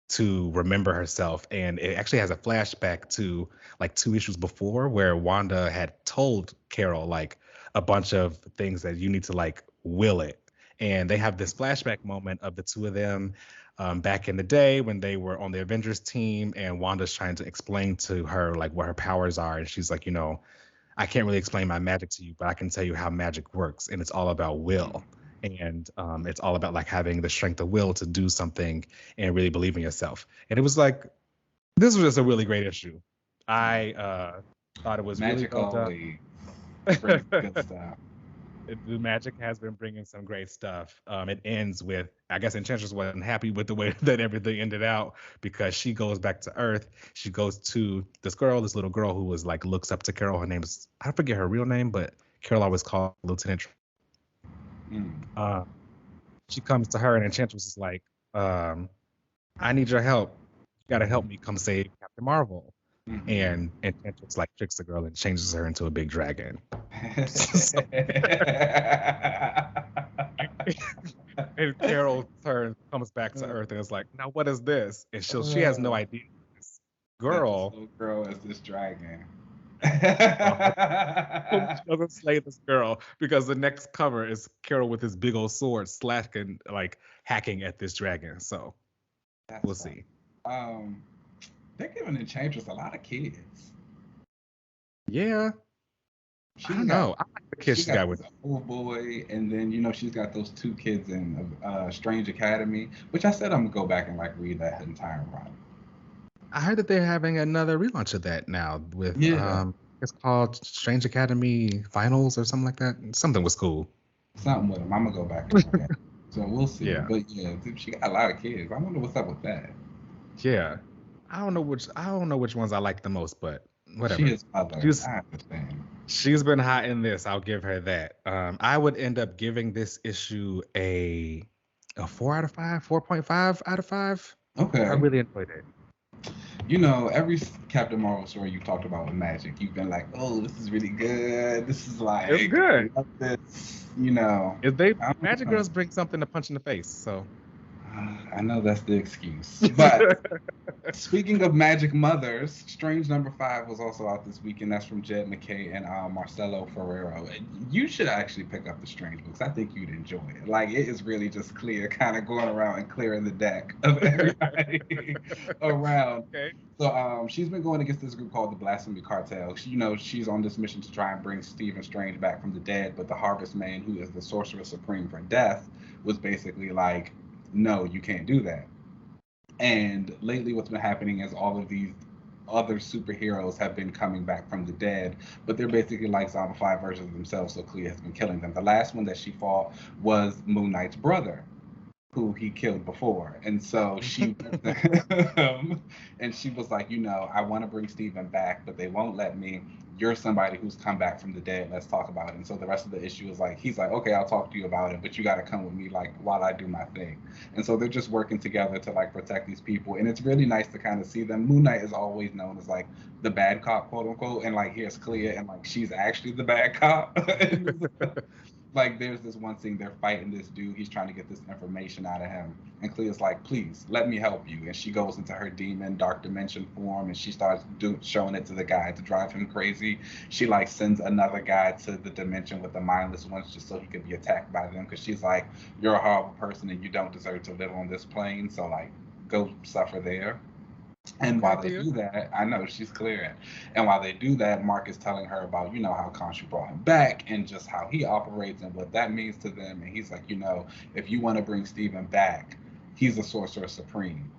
to remember herself. And it actually has a flashback to like 2 issues before, where Wanda had told Carol like a bunch of things that you need to like will it. And they have this flashback moment of the two of them back in the day when they were on the Avengers team, and Wanda's trying to explain to her like what her powers are. And she's like, I can't really explain my magic to you, but I can tell you how magic works. And it's all about will. And it's all about like having the strength of will to do something and really believe in yourself. And it was like, this was just a really great issue. I thought it was magic really well done. Good stuff. The magic has been bringing some great stuff. It ends with, I guess Enchantress wasn't happy with the way that everything ended out, because she goes back to Earth. She goes to this little girl who was like, looks up to Carol. Her name is, I forget her real name, but Carol always called Lieutenant. She comes to her, and Enchantress is like, I need your help. You got to help me come save Captain Marvel. And Enchantress like tricks the girl and changes her into a big dragon. And Carol comes back to Earth and is like, now what is this? And she has no idea. This girl is this dragon. She doesn't slay this girl, because the next cover is Carol with his big old sword slashing, like hacking at this dragon. So we'll see. They're giving Enchantress a lot of kids. Yeah. I don't know. I like the kids she got with a old boy, and then she's got those 2 kids in Strange Academy, which I said I'm gonna go back and like read that entire run. I heard that they're having another relaunch of that now with it's called Strange Academy Finals or something like that. Something was cool. Something with them. I'm gonna go back and look at it. So we'll see. Yeah. But yeah, she got a lot of kids. I wonder what's up with that. Yeah. I don't know which ones I like the most, but whatever. She is mother. I understand. She's been hot in this. I'll give her that. I would end up giving this issue a 4 out of 5, 4.5 out of 5. Okay. I really enjoyed it. You know, every Captain Marvel story you talked about with Magic, you've been like, "Oh, this is really good. This is like, It's good. I love this." You know, If they Magic Girls bring something to punch in the face, so I know that's the excuse. But speaking of Magic Mothers, Strange #5 was also out this week, and that's from Jed McKay and Marcelo Ferreira. You should actually pick up the Strange books. I think you'd enjoy it. Like, it is really just clear, kind of going around and clearing the deck of everybody around. Okay. So she's been going against this group called the Blasphemy Cartel. She's on this mission to try and bring Stephen Strange back from the dead, but the Harvest Man, who is the Sorcerer Supreme for Death, was basically like, no, you can't do that. And lately what's been happening is all of these other superheroes have been coming back from the dead, but they're basically like zombified versions of themselves, so Clea has been killing them. The last one that she fought was Moon Knight's brother, who he killed before. And so she and she was like, I want to bring Stephen back, but they won't let me. You're somebody who's come back from the dead. Let's talk about it. And so the rest of the issue is like, he's like, okay, I'll talk to you about it, but you got to come with me, like, while I do my thing. And so they're just working together to like protect these people. And it's really nice to kind of see them. Moon Knight is always known as like the bad cop, quote unquote. And like, here's Clea, and like, she's actually the bad cop. Like, there's this one scene, they're fighting this dude, he's trying to get this information out of him, and Clea's like, please let me help you. And she goes into her demon dark dimension form, and she starts showing it to the guy to drive him crazy. She like sends another guy to the dimension with the mindless ones just so he could be attacked by them, because she's like, you're a horrible person and you don't deserve to live on this plane, so like, go suffer there. And while they do that, I know she's clearing. And while they do that, Mark is telling her about, how Khonshu brought him back and just how he operates and what that means to them. And he's like, if you want to bring Stephen back, he's the Sorcerer Supreme.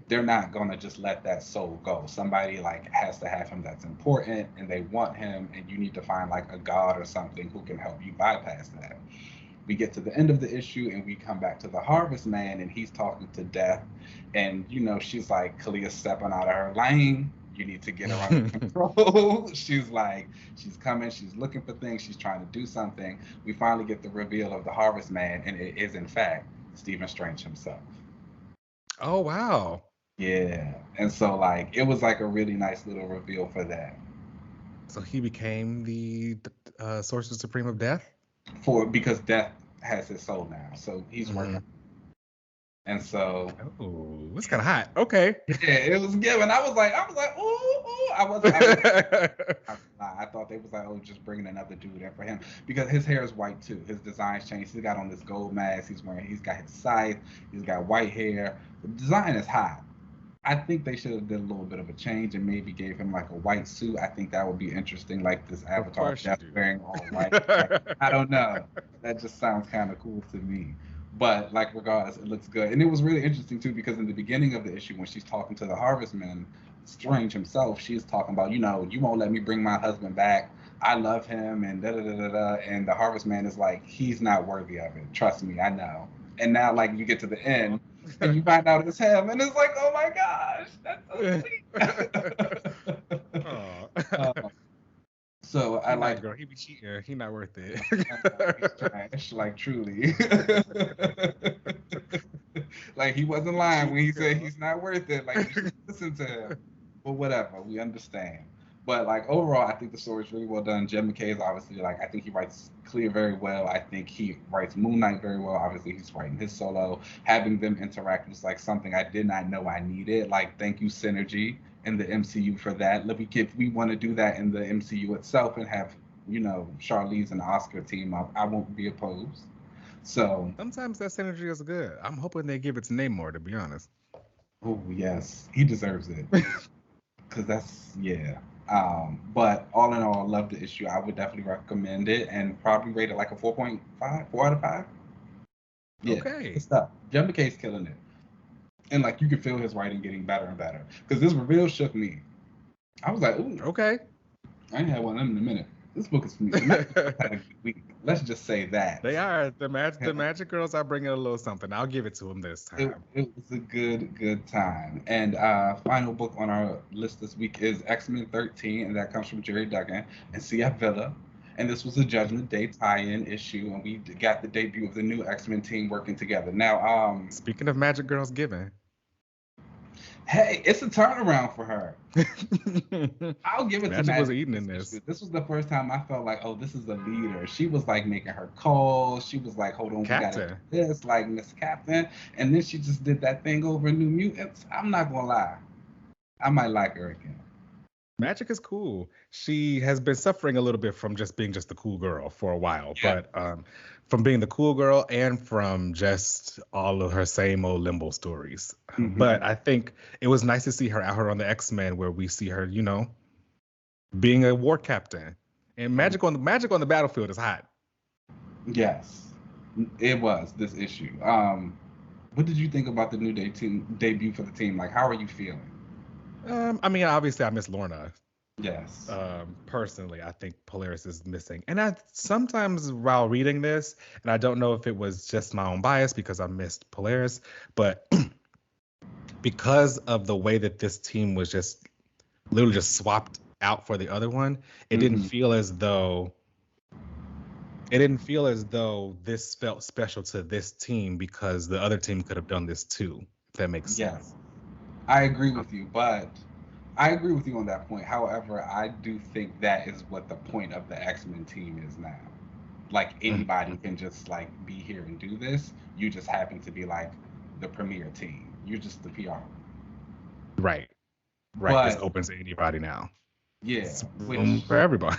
They're not going to just let that soul go. Somebody like has to have him that's important, and they want him, and you need to find like a god or something who can help you bypass that. We get to the end of the issue and we come back to the Harvest Man, and he's talking to Death, and she's like, Clea's stepping out of her lane, you need to get her under control. She's like, she's coming, she's looking for things, she's trying to do something. We finally get the reveal of the Harvest Man, and it is in fact Stephen Strange himself. Oh wow. Yeah. And so like, it was like a really nice little reveal for that. So he became the Sorcerer Supreme of Death? Because Death has his soul now, so he's working. And so, it's kind of hot. Okay. Yeah, it was good. And I was like, ooh. I thought they was like, oh, just bringing another dude in for him, because his hair is white too. His design's changed. He's got on this gold mask. He's got his scythe. He's got white hair. The design is hot. I think they should have did a little bit of a change and maybe gave him like a white suit. I think that would be interesting, like this Avatar Death wearing all white. I don't know. That just sounds kind of cool to me. But like, regardless, it looks good. And it was really interesting too, because in the beginning of the issue, when she's talking to the Harvestman, Strange himself, she's talking about, you won't let me bring my husband back. I love him, and da-da-da-da-da. And the Harvestman is like, he's not worthy of it. Trust me, I know. And now, like, you get to the end, and you find out it's him, and it's like, oh my gosh, that's so sweet. So I like, girl, he be cheating. He not worth it. He's trash, like truly. Like, he wasn't lying when he said he's not worth it. Like, you should listen to him. But whatever, we understand. But like, overall, I think the story is really well done. Jed McKay is obviously, like, I think he writes Clea very well. I think he writes Moon Knight very well. Obviously, he's writing his solo. Having them interact was like something I did not know I needed. Like, thank you, Synergy in the MCU for that. If we want to do that in the MCU itself and have, Charlize and Oscar team up, I won't be opposed. So sometimes that synergy is good. I'm hoping they give it to Namor, to be honest. Oh yes, he deserves it. Because that's, yeah. But all in all, I love the issue. I would definitely recommend it, and probably rate it like a 4.5, 4 out of 5. Yeah, okay. Good stuff. Jed McKay's killing it. And like, you can feel his writing getting better and better. Because this reveal shook me. I was like, ooh. Okay. I ain't had one of them in a minute. This book is for me. The Magic Girls had a good week. Let's just say that. They are the Magic Girls are bringing a little something. I'll give it to them this time. It was a good time. And final book on our list this week is X-Men 13, and that comes from Gerry Duggan and C.F. Villa. And this was a Judgment Day tie-in issue, and we got the debut of the new X-Men team working together. Now, speaking of Magic Girls giving, hey, it's a turnaround for her. I'll give it Magic to Magic. Was eating in this. This was the first time I felt like, oh, this is a leader. She was like making her calls. She was like, hold on, Captain. We gotta do this, like Miss Captain. And then she just did that thing over in New Mutants. I'm not gonna lie, I might like her again. Magic is cool. She has been suffering a little bit from just being just the cool girl for a while, but from being the cool girl and from just all of her same old limbo stories. Mm-hmm. But I think it was nice to see her out here on the X-Men, where we see her, you know, being a war captain. And magic on the battlefield is hot. Yes, it was this issue. What did you think about the new debut for the team? Like, how are you feeling? I mean, obviously, I miss Lorna. Yes. Personally, I think Polaris is missing. And I sometimes while reading this, and I don't know if it was just my own bias because I missed Polaris, but because of the way that this team was just literally just swapped out for the other one, it didn't feel as though this felt special to this team because the other team could have done this too, if that makes sense. Yes. I agree with you, but I agree with you on that point. However, I do think that is what the point of the X-Men team is now. Like, anybody can just like be here and do this. You just happen to be like the premier team. You're just the PR. Right. But it's open to anybody now. Yeah. Room for everybody.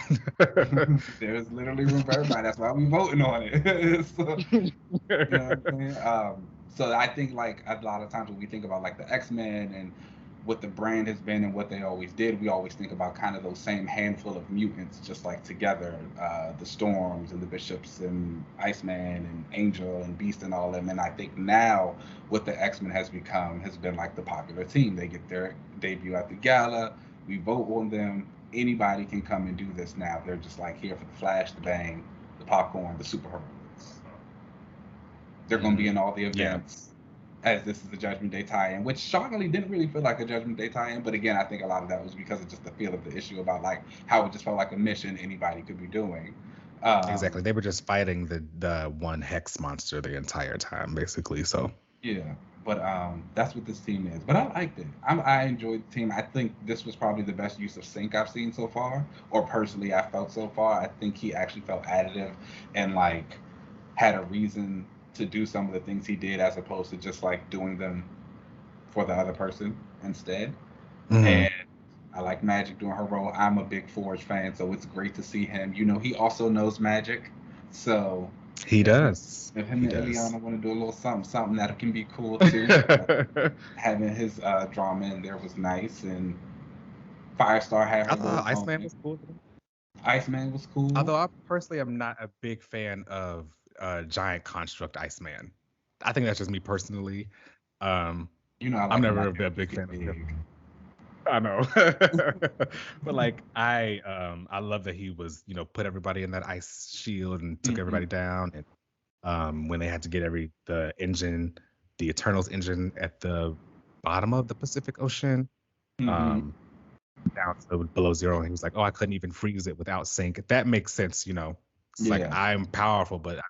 There's literally room for everybody. That's why we're voting on it. So, you know what I'm saying? So I think like a lot of times when we think about like the X-Men and what the brand has been and what they always did, we always think about kind of those same handful of mutants just like together, the Storms and the Bishops and Iceman and Angel and Beast and all of them. And I think now what the X-Men has become has been like the popular team. They get their debut at the gala, we vote on them, anybody can come and do this now. They're just like here for the flash, the bang, the popcorn, the superheroes. They're going to be in all the events as this is the Judgment Day tie-in, which shockingly didn't really feel like a Judgment Day tie-in. But again, I think a lot of that was because of just the feel of the issue about like how it just felt like a mission anybody could be doing. Exactly. They were just fighting the one hex monster the entire time, basically. So yeah, but that's what this team is. But I liked it. I enjoyed the team. I think this was probably the best use of Sync I've seen so far, or personally I felt so far. I think he actually felt additive and like had a reason to do some of the things he did as opposed to just like doing them for the other person instead. And I like Magic doing her role. I'm a big Forge fan, so it's great to see him. You know, he also knows Magic, so he does. If him and Ileana want to do a little something that can be cool too. Having his drama in there was nice, and Firestar had her. I thought Iceman was cool. Iceman was cool. Although I personally am not a big fan of giant construct Iceman. I think that's just me personally. You know, I'm never a big fan of him. I know. But like I love that he was, you know, put everybody in that ice shield and took everybody down. And when they had to get the Eternals engine at the bottom of the Pacific Ocean, down to below zero, and he was like, oh, I couldn't even freeze it without Sync. That makes sense, you know. It's like I'm powerful, but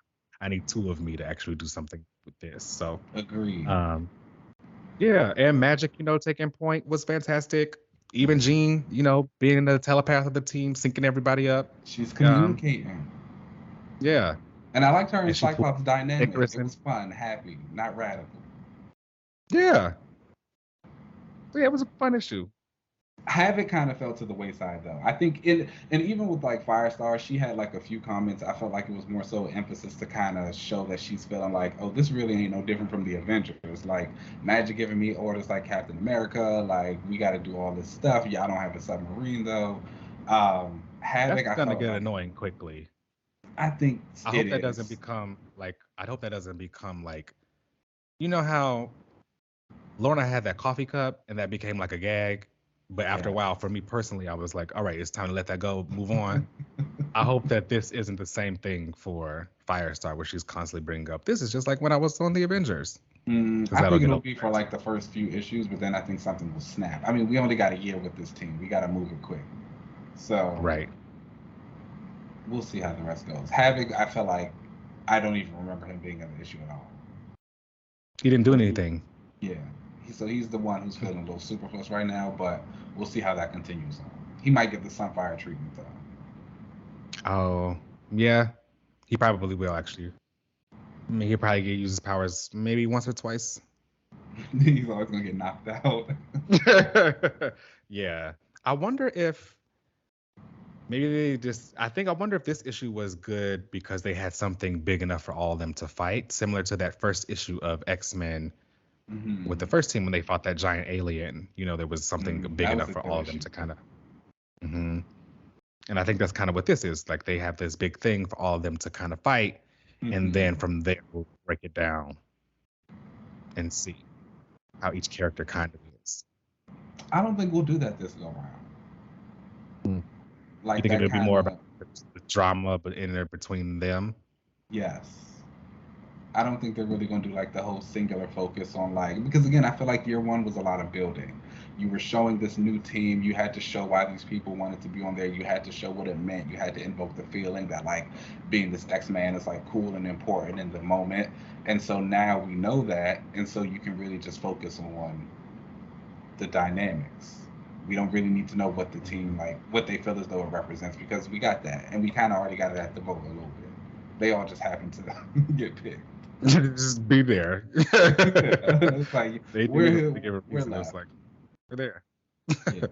I need two of me to actually do something with this. So agreed. Yeah, and Magic, you know, taking point was fantastic. Even Jean, you know, being the telepath of the team, syncing everybody up. She's communicating. Yeah. And I liked her and Cyclops' dynamic. It was fun, happy, not radical. Yeah. Yeah, it was a fun issue. Havoc kind of fell to the wayside though. I think and even with like Firestar, she had like a few comments. I felt like it was more so emphasis to kind of show that she's feeling like, oh, this really ain't no different from the Avengers. Like Magic giving me orders like Captain America, like we got to do all this stuff. Y'all don't have a submarine though. Havoc, that's gonna get annoying quickly. I think I hope that doesn't become like, you know how Lorna had that coffee cup and that became like a gag. But after a while, for me personally, I was like, all right, it's time to let that go, move on. I hope that this isn't the same thing for Firestar, where she's constantly bringing up, this is just like when I was on the Avengers. I think it'll be for like the first few issues, but then I think something will snap. I mean, we only got a year with this team. We got to move it quick. So right. We'll see how the rest goes. Havoc, I feel like I don't even remember him being in the issue at all. He didn't do anything. Yeah. So he's the one who's feeling a little superfluous right now, but we'll see how that continues on. He might get the Sunfire treatment though. Oh, yeah. He probably will, actually. I mean, he'll probably use his powers maybe once or twice. He's always going to get knocked out. Yeah. I wonder if maybe I wonder if this issue was good because they had something big enough for all of them to fight, similar to that first issue of X-Men with the first team when they fought that giant alien. You know, there was something big enough for all of them to kind of... And I think that's kind of what this is. Like, they have this big thing for all of them to kind of fight, and then from there, we'll break it down and see how each character kind of is. I don't think we'll do that this go around. Like, you think it'll be more about the drama but in there between them? Yes. I don't think they're really going to do like the whole singular focus on like, because again, I feel like year one was a lot of building. You were showing this new team. You had to show why these people wanted to be on there. You had to show what it meant. You had to invoke the feeling that like being this X-Man is like cool and important in the moment. And so now we know that. And so you can really just focus on the dynamics. We don't really need to know what the team, like what they feel as though it represents, because we got that. And we kind of already got it at the vote a little bit. They all just happen to get picked. Just be there. It's like, they do we're give a reason. It's like, we're there. Yeah.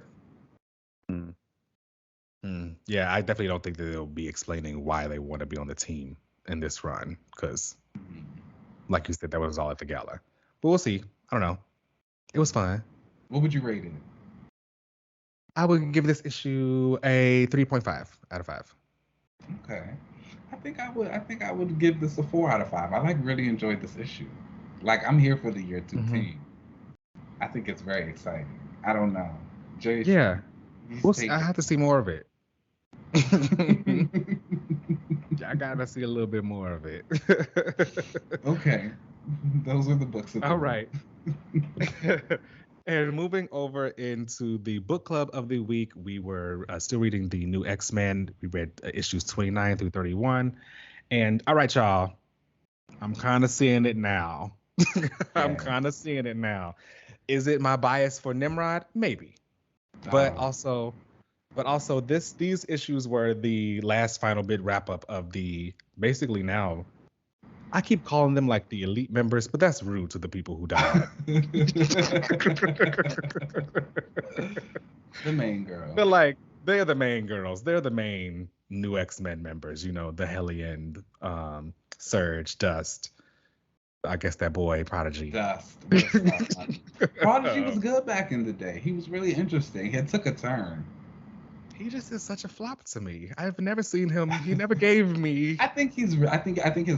Yeah, I definitely don't think that they'll be explaining why they want to be on the team in this run, because, like you said, that was all at the gala. But we'll see. I don't know. It was fun. What would you rate it? I would give this issue a 3.5 out of 5. Okay. I think I would give this a 4 out of 5. I really enjoyed this issue. Like, I'm here for the year 2 team. I think it's very exciting. I don't know. Jay, yeah. I have to see more of it. I gotta see a little bit more of it. Okay. Those are the books. All right. And moving over into the book club of the week, we were still reading the new X-Men. We read issues 29 through 31. And all right, y'all, I'm kind of seeing it now. I'm kind of seeing it now. Is it my bias for Nimrod? Maybe. But also these issues were the last final bid wrap up of the, basically now, I keep calling them like the elite members, but that's rude to the people who died. The main girl. They're the main girls. They're the main new X-Men members, you know, the Hellion, Surge, Dust. I guess that boy, Prodigy. Dust. Prodigy was good back in the day. He was really interesting. He took a turn. He just is such a flop to me. I've never seen him. He never gave me. I think his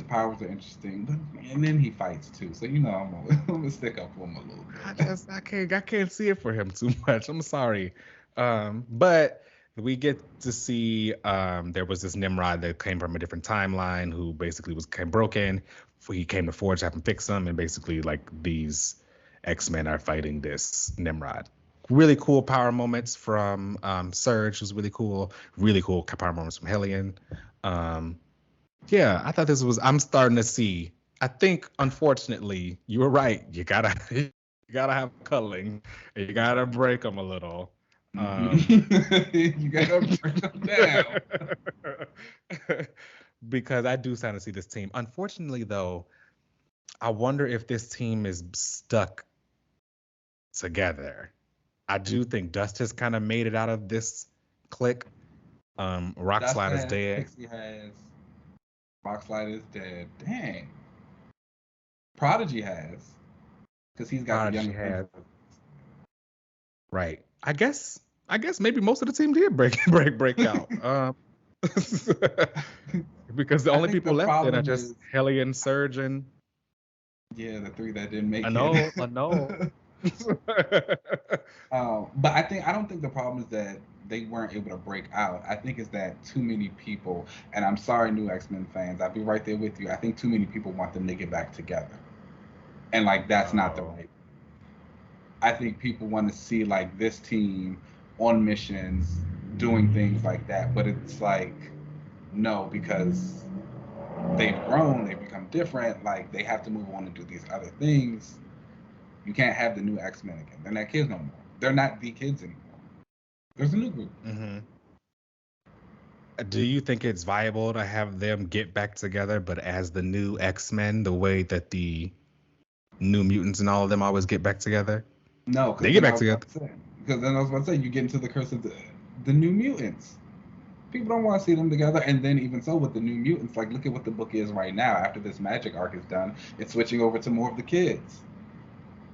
powers are interesting, but and then he fights too. So you know, I'm gonna stick up for him a little bit. I can't see it for him too much. I'm sorry, but we get to see there was this Nimrod that came from a different timeline who basically came broken. He came to Forge to have him fix him, and basically like these X-Men are fighting this Nimrod. Really cool power moments from Surge was really cool. Really cool power moments from Hellion. Yeah, I thought this was. I'm starting to see. I think, unfortunately, you were right. You gotta have cuddling. You gotta break them a little. You gotta break them down. Because I do kind of see this team. Unfortunately, though, I wonder if this team is stuck together. I do think Dust has kind of made it out of this clique. Rockslide is dead. Pixie has. Rockslide is dead. Dang. Prodigy has. Because he's got Prodigy the younger. Right. I guess maybe most of the team did break out. Because the only people left then are just Hellion, Surge, and yeah, the 3 that didn't make I it. know. But I don't think the problem is that they weren't able to break out. I think it's that too many people, and I'm sorry, new X-Men fans, I'll be right there with you. I think too many people want them to get back together, and like that's not the Oh. right. I think people want to see like this team on missions, doing things like that, but it's like no, because they've grown, they've become different. Like they have to move on and do these other things. You can't have the new X-Men again. They're not kids no more. They're not the kids anymore. There's a new group. Mm-hmm. Do you think it's viable to have them get back together, but as the new X-Men, the way that the New Mutants and all of them always get back together? No, They because get then I back was together. about to say, because then I was about to say, you get into the curse of the New Mutants. People don't want to see them together, and then even so with the New Mutants, like look at what the book is right now. After this magic arc is done, it's switching over to more of the kids.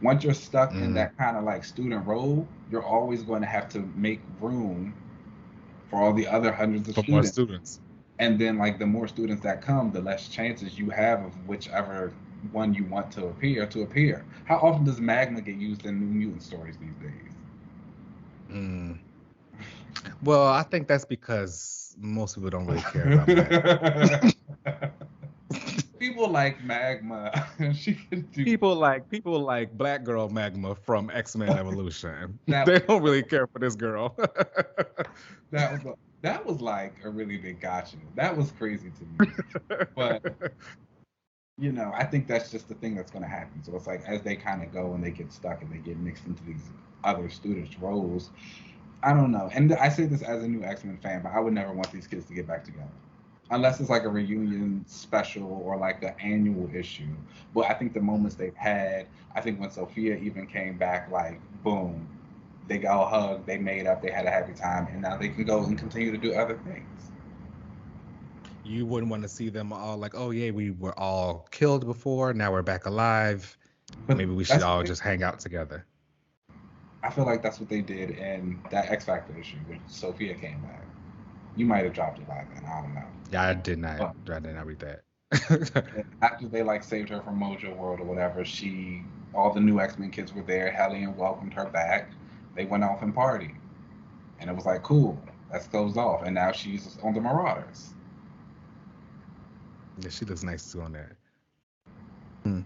Once you're stuck in Mm, that kind of like student role, you're always going to have to make room for all the other hundreds of for more students. students. And then like the more students that come, the less chances you have of whichever one you want to appear. How often does magma get used in New Mutant stories these days? Mm. Well, I think that's because most people don't really care about magma. People like magma. She can do People like Black Girl Magma from X-Men Evolution. that. They don't really care for this girl. That was like a really big gotcha. That was crazy to me. But I think that's just the thing that's going to happen. So it's like as they kind of go and they get stuck and they get mixed into these other students' roles. I don't know. And I say this as a new X-Men fan, but I would never want these kids to get back together. Unless it's like a reunion special or like an annual issue. But I think the moments they've had, I think when Sophia even came back, like boom, they got a hug, they made up, they had a happy time, and now they can go and continue to do other things. You wouldn't want to see them all like, oh yeah, we were all killed before, now we're back alive. But Maybe we should that's what all just hang out together. I feel like that's what they did in that X Factor issue when Sophia came back. You might have dropped it by then. I don't know. Yeah, I did not. But I did not read that. after they like saved her from Mojo World or whatever, all the new X Men kids were there. Hellion welcomed her back. They went off and partied, and it was like cool. Let's close off, and now she's on the Marauders. Yeah, she looks nice too on there. Hmm.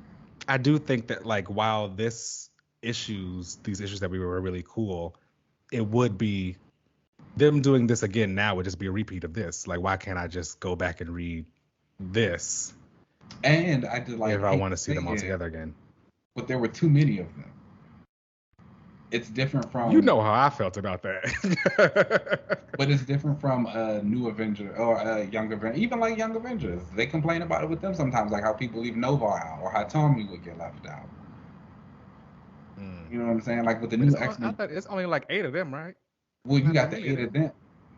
I do think that like while these issues that we were really cool, it would be them doing this again now would just be a repeat of this. Like, why can't I just go back and read this And I did like if I hate want to to see say them all it, together again? but there were too many of them. It's different You from know how I felt about that. But it's different from a new Avenger or a young Avenger, even like Young Avengers. They complain about it with them sometimes, like how people leave Nova out or how Tommy would get left out. Mm. You know what I'm saying? Like with the But new I X-Men, thought it's only like 8 of them, right? well, you Not got that the many of eight of them. them.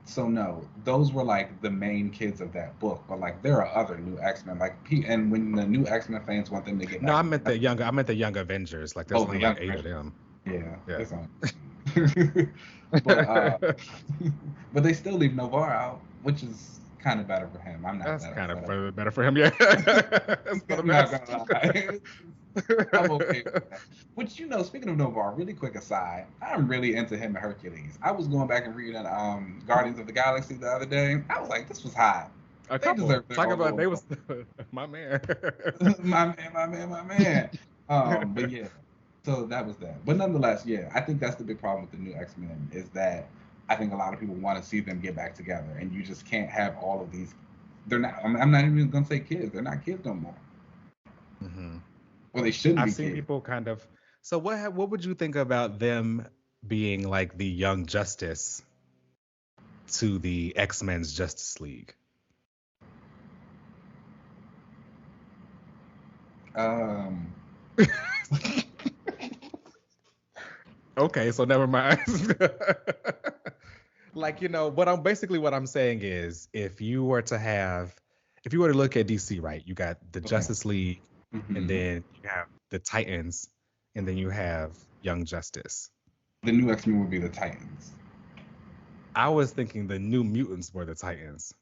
So no, those were like the main kids of that book. But like there are other new X-Men, and when the new X-Men fans want them to get No, back I meant together, the Young Avengers. Like there's oh, the only like young 8 of Avengers, them. yeah, Yeah. it's on. but but they still leave Nova out, which is kind of better for him. I'm not That's that kind of upset. better for him, yeah. It's for the I'm not best. gonna lie. I'm okay with that. Which speaking of Novar, really quick aside, I'm really into him and Hercules. I was going back and reading Guardians of the Galaxy the other day. I was like, this was hot. A They couple. deserve their Talk own about little they was my man. my man, my man, my man. But yeah, so that was that. But nonetheless, yeah, I think that's the big problem with the new X Men is that I think a lot of people want to see them get back together, and you just can't have all of these. They're not. I'm not even gonna say kids. They're not kids no more. Hmm. Well, they shouldn't I've be seen kids. people kind of. So what would you think about them being like the Young Justice to the X-Men's Justice League? Um, Okay, so never mind. Like, what I'm saying is if you were to look at DC, right, you got the okay. Justice League, and Hmm. then you have the Titans, and then you have Young Justice. The new X Men would be the Titans. I was thinking the New Mutants were the Titans.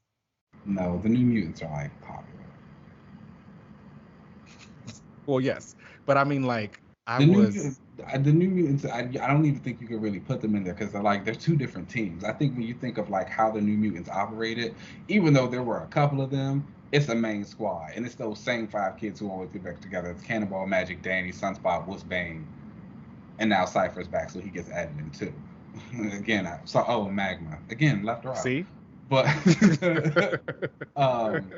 No, the New Mutants are like popular. Well, yes, but I mean, like, I The new was. Mutants, the New Mutants, I don't even think you could really put them in there because they're two different teams. I think when you think of like how the New Mutants operated, even though there were a couple of them, it's a main squad, and it's those same five kids who always get back together. It's Cannonball, Magic, Danny, Sunspot, Wolfsbane, and now Cypher's back, so he gets added in too. Again, I saw Magma again, left or out, See? but um,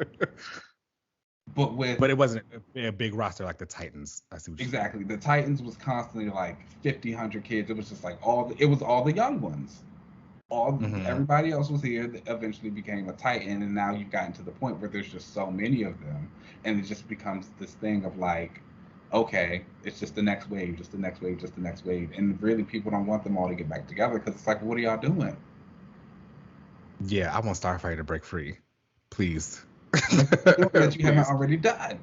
but with But it wasn't a big roster like the Titans. I see what you're saying. exactly the Titans was constantly like 50, 100 kids. It was just like it was all the young ones. Everybody else was here that eventually became a Titan, and now you've gotten to the point where there's just so many of them, and it just becomes this thing of like, okay, it's just the next wave, just the next wave, just the next wave, and really people don't want them all to get back together because it's like, what are y'all doing? Yeah, I want Starfire to break free, please. That you haven't already done.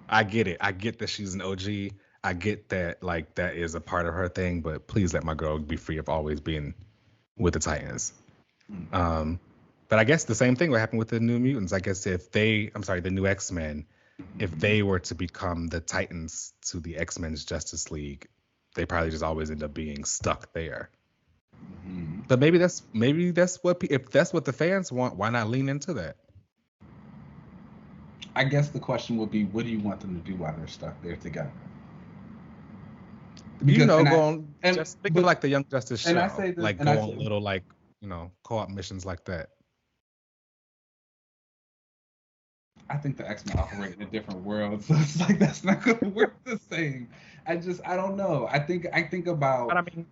I get it. I get that she's an OG. I get that like that is a part of her thing, but please let my girl be free of always being with the Titans. But I guess the same thing would happen with the New Mutants. I guess the New X-Men, if they were to become the Titans to the X-Men's Justice League, they probably just always end up being stuck there. But maybe that's what if that's what the fans want, why not lean into that? I guess the question would be, what do you want them to do while they're stuck there together? Because, just think of like the Young Justice show, like go on little like co-op missions like that. I think the X-Men operate in a different world, so it's like that's not going to work the same. I don't know. I think about. But I mean,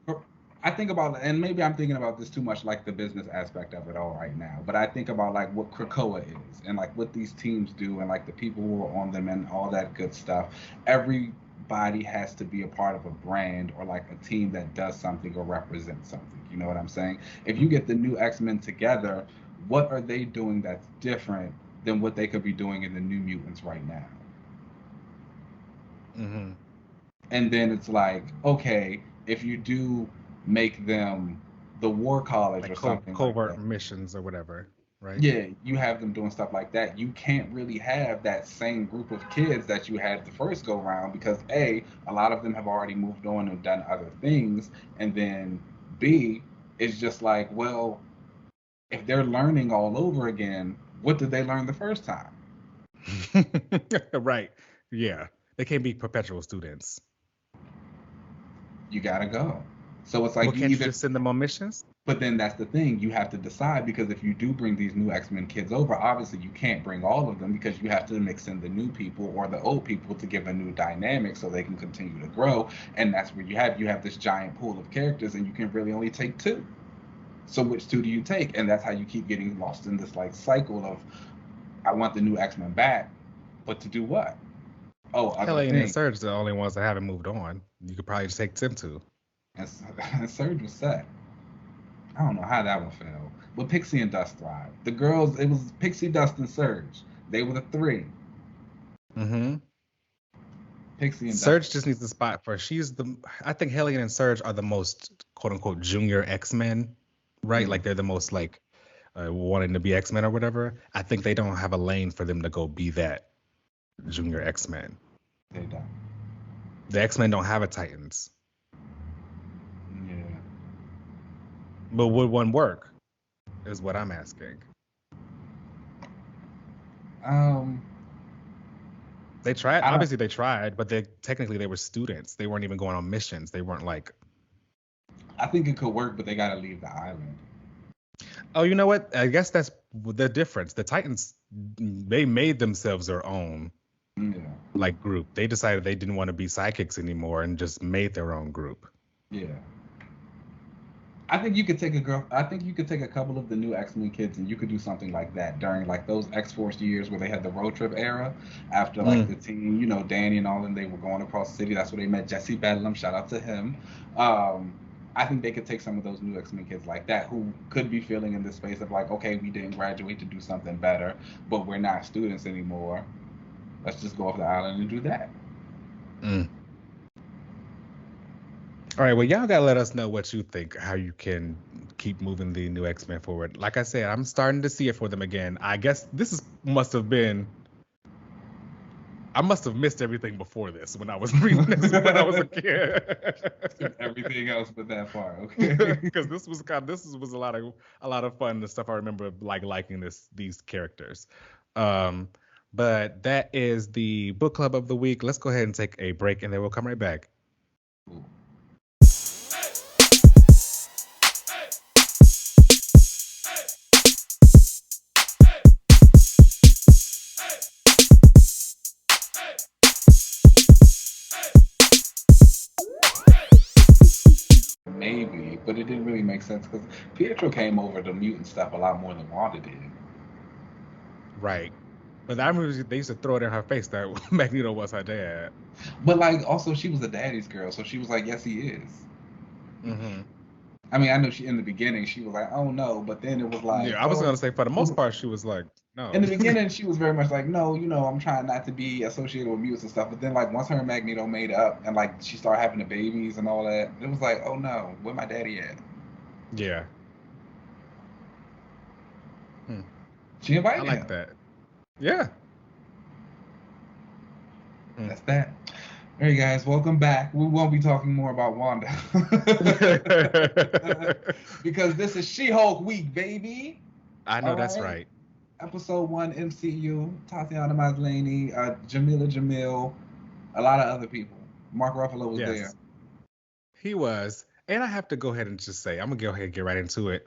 I think about, and maybe I'm thinking about this too much, like the business aspect of it all right now. But I think about like what Krakoa is, and like what these teams do, and like the people who are on them, and all that good stuff. Everybody has to be a part of a brand or like a team that does something or represents something. You know what I'm saying? If you get the new X-Men together, what are they doing that's different than what they could be doing in the New Mutants right now? And then it's like, okay, if you do make them the War College like or something covert like missions or whatever, right? Yeah, you have them doing stuff like that. You can't really have that same group of kids that you had the first go round because A, a lot of them have already moved on and done other things, and then B, it's just like, well, if they're learning all over again, what did they learn the first time? Right. Yeah. They can't be perpetual students. You gotta go. So it's like can't you just send them on missions? But then that's the thing, you have to decide, because if you do bring these new X-Men kids over, obviously you can't bring all of them because you have to mix in the new people or the old people to give a new dynamic so they can continue to grow. And that's where you have this giant pool of characters, and you can really only take two. So which two do you take? And that's how you keep getting lost in this like cycle of, I want the new X-Men back, but to do what? Oh, Hellion and Surge are the only ones that haven't moved on. You could probably just take them two. And Surge was set. I don't know how that one fell. But Pixie and Dust thrived. The girls, it was Pixie, Dust, and Surge. They were the three. Pixie and Surge Dust. just needs the spot for. I think Hellion and Surge are the most quote unquote junior X-Men, right? Like they're the most like wanting to be X-Men or whatever. I think they don't have a lane for them to go be that junior X-Men. They don't. The X-Men don't have a Titans. Yeah. But would one work? Is what I'm asking. They tried. Obviously, they tried, but technically they were students. They weren't even going on missions. They weren't like. I think it could work, but they got to leave the island. Oh, you know what? I guess that's the difference. The Titans, they made themselves their own like group. They decided they didn't want to be sidekicks anymore and just made their own group. Yeah. I think you could take a couple of the new X-Men kids and you could do something like that during like those X-Force years where they had the road trip era after like the team, Danny and all them, they were going across the city. That's where they met Jesse Bedlam. Shout out to him. I think they could take some of those new X-Men kids like that who could be feeling in this space of like, okay, we didn't graduate to do something better, but we're not students anymore. Let's just go off the island and do that. All right, well, y'all gotta let us know what you think, how you can keep moving the new X-Men forward. Like I said, I'm starting to see it for them again. I guess this must have been I must have missed everything before this when I was reading this when I was a kid. Everything else but that part, okay? Because this was a lot of fun. The stuff I remember liking these characters. But that is the book club of the week. Let's go ahead and take a break, and then we'll come right back. Ooh. Maybe, but it didn't really make sense because Pietro came over the mutant stuff a lot more than Wanda did. Right. But I remember they used to throw it in her face that Magneto was her dad. But like, also she was a daddy's girl, so she was like, "Yes, he is." Mm-hmm. I mean, I know in the beginning she was like, "Oh no," but then it was like, yeah, I was gonna say for the most part she was like, no. In the beginning, she was very much like, "No, I'm trying not to be associated with mutants and stuff." But then, like, once her and Magneto made up and like she started having the babies and all that, it was like, "Oh no, where my daddy at?" Yeah. She invited him. I like that. Yeah. That's that. All right, guys, welcome back. We won't be talking more about Wanda because this is She-Hulk week, baby. I know that's right. Episode 1 MCU, Tatiana Maslany, Jamila Jamil, a lot of other people. Mark Ruffalo was there. He was. And I have to go ahead and just say, I'm going to go ahead and get right into it.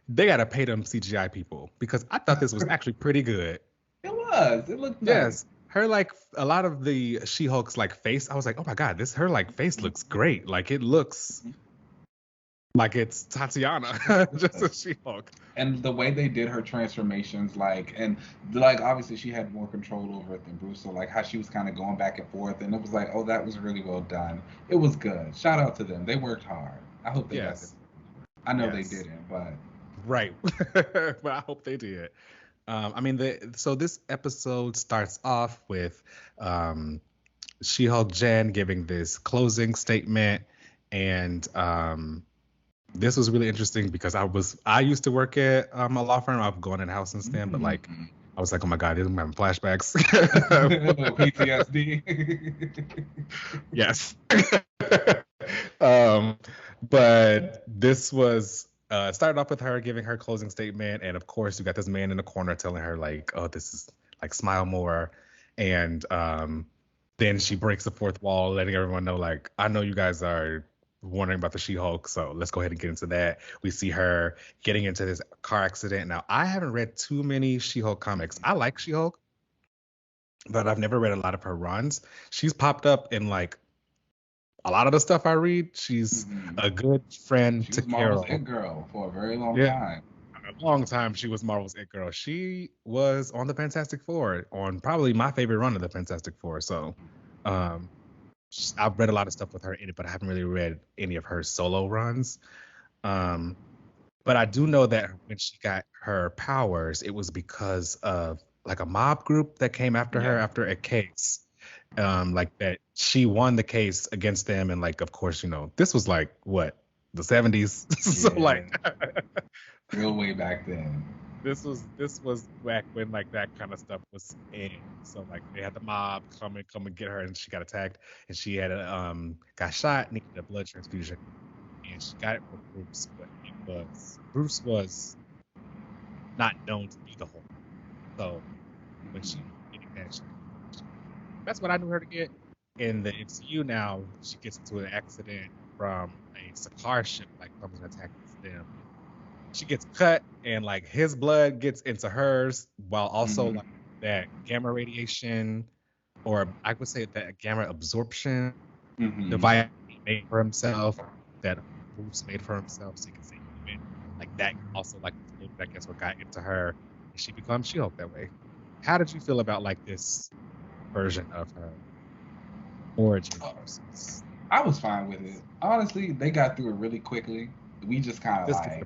They got to pay them CGI people because I thought this was actually pretty good. It was. It looked nice. Yes. Her, like, a lot of the She-Hulk's, like, face, I was like, oh my God, her, like, face looks great. Like, it looks like it's Tatiana, just a She-Hulk. And the way they did her transformations, obviously she had more control over it than Bruce, so like how she was kind of going back and forth, and it was like, oh, that was really well done. It was good. Shout out to them. They worked hard. I hope they got it. I know they didn't, but right. But I hope they did. I mean, so this episode starts off with She-Hulk Jen giving this closing statement, and this was really interesting because I used to work at a law firm. I've gone in house since then, but like I was like, oh my God, I'm having flashbacks. PTSD. Yes. But this was started off with her giving her closing statement, and of course you got this man in the corner telling her like, oh, this is like smile more, and then she breaks the fourth wall, letting everyone know like, I know you guys are wondering about the She-Hulk, so let's go ahead and get into that. We see her getting into this car accident. Now, I haven't read too many She-Hulk comics. I like She-Hulk, but I've never read a lot of her runs. She's popped up in like a lot of the stuff I read. She's a good friend to Carol. She was Marvel's It Girl for a very long time. A long time she was Marvel's It Girl. She was on the Fantastic Four, on probably my favorite run of the Fantastic Four. So I've read a lot of stuff with her in it, but I haven't really read any of her solo runs. But I do know that when she got her powers, it was because of like a mob group that came after her after a case. Like that she won the case against them, and like of course, this was like what, the 70s. So like real way back then. This was back when like that kind of stuff was in. So like they had the mob come and get her, and she got attacked, and she had got shot, needed a blood transfusion, and she got it from Bruce, but Bruce was not known to be the Hulk. So when she getting that, that's what I knew her to get. In the MCU now, she gets into an accident from a Sakaar ship, like comes and attacks them. She gets cut, and like his blood gets into hers, while also like that gamma radiation, or I would say that gamma absorption device he made for himself, that Bruce made for himself, so you can say like that also like I guess what got into her, and she becomes She-Hulk that way. How did you feel about like this version of her origin? I was fine with it. Honestly, they got through it really quickly. We just kind of like,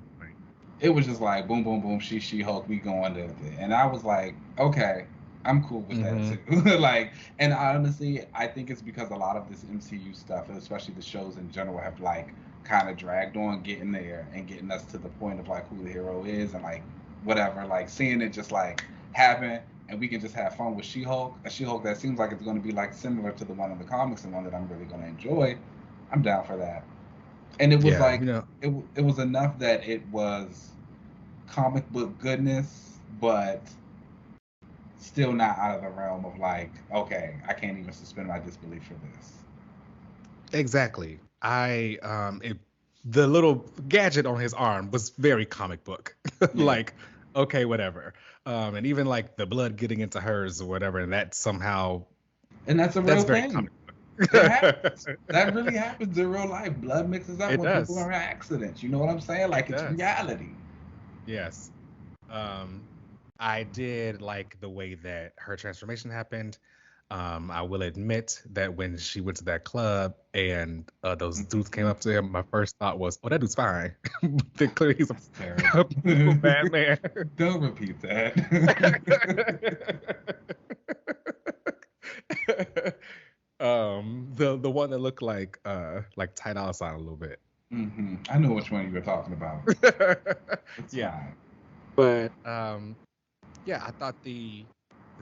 it was just like boom, boom, boom, She-Hulk, we going to it. And I was like, okay, I'm cool with that too. Like, and honestly, I think it's because a lot of this MCU stuff, especially the shows in general, have like kind of dragged on getting there and getting us to the point of like who the hero is and like whatever, like seeing it just like happen and we can just have fun with She-Hulk, a She-Hulk that seems like it's going to be like similar to the one in the comics and one that I'm really going to enjoy, I'm down for that. And it was Yeah, like it was enough that it was comic book goodness, but still not out of the realm of like, okay, I can't even suspend my disbelief for this. exactly. The little gadget on his arm was very comic book. Yeah. Like, okay, whatever. And even like the blood getting into hers or whatever, and that somehow And that's a that's real very thing. comic It happens. book. That really happens in real life. Blood mixes up It when people does. are in accidents. You know what I'm saying? It Like it's does. reality. Yes. Um, I did like the way that her transformation happened. I will admit that when she went to that club and those dudes came up to him, my first thought was, "Oh, that dude's fine." But clearly, he's That's a terrible. bad man. Don't repeat that. The one that looked like Ty Dolla Sign a little bit. I know which one you were talking about. It's Yeah, fine. but yeah, I thought the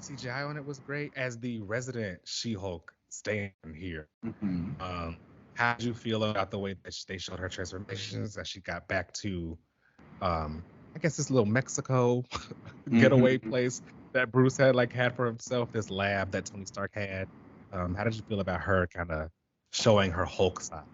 CGI on it was great as the resident She-Hulk staying here. hmm How did you feel about the way that they showed her transformations as she got back to, I guess this little Mexico getaway hmm place that Bruce had for himself, this lab that Tony Stark had. How did you feel about her kind of showing her Hulk side?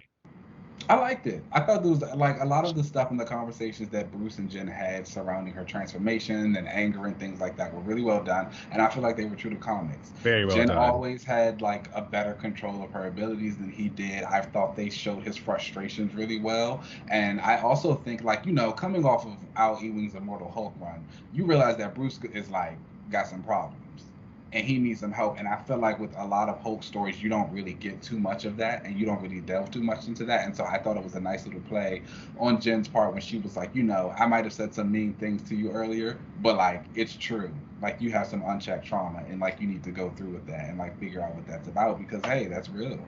I liked it. I thought there was like a lot of the stuff in the conversations that Bruce and Jen had surrounding her transformation and anger and things like that were really well done, and I feel like they were true to comics. Very well Jen done. always had like a better control of her abilities than he did. I thought they showed his frustrations really well, and I also think like coming off of Al Ewing's Immortal Hulk run, you realize that Bruce is like got some problems and he needs some help. And I feel like with a lot of Hulk stories, you don't really get too much of that, and you don't really delve too much into that. And so I thought it was a nice little play on Jen's part when she was like, I might have said some mean things to you earlier, but like it's true. Like you have some unchecked trauma, and like you need to go through with that and like figure out what that's about because hey, that's real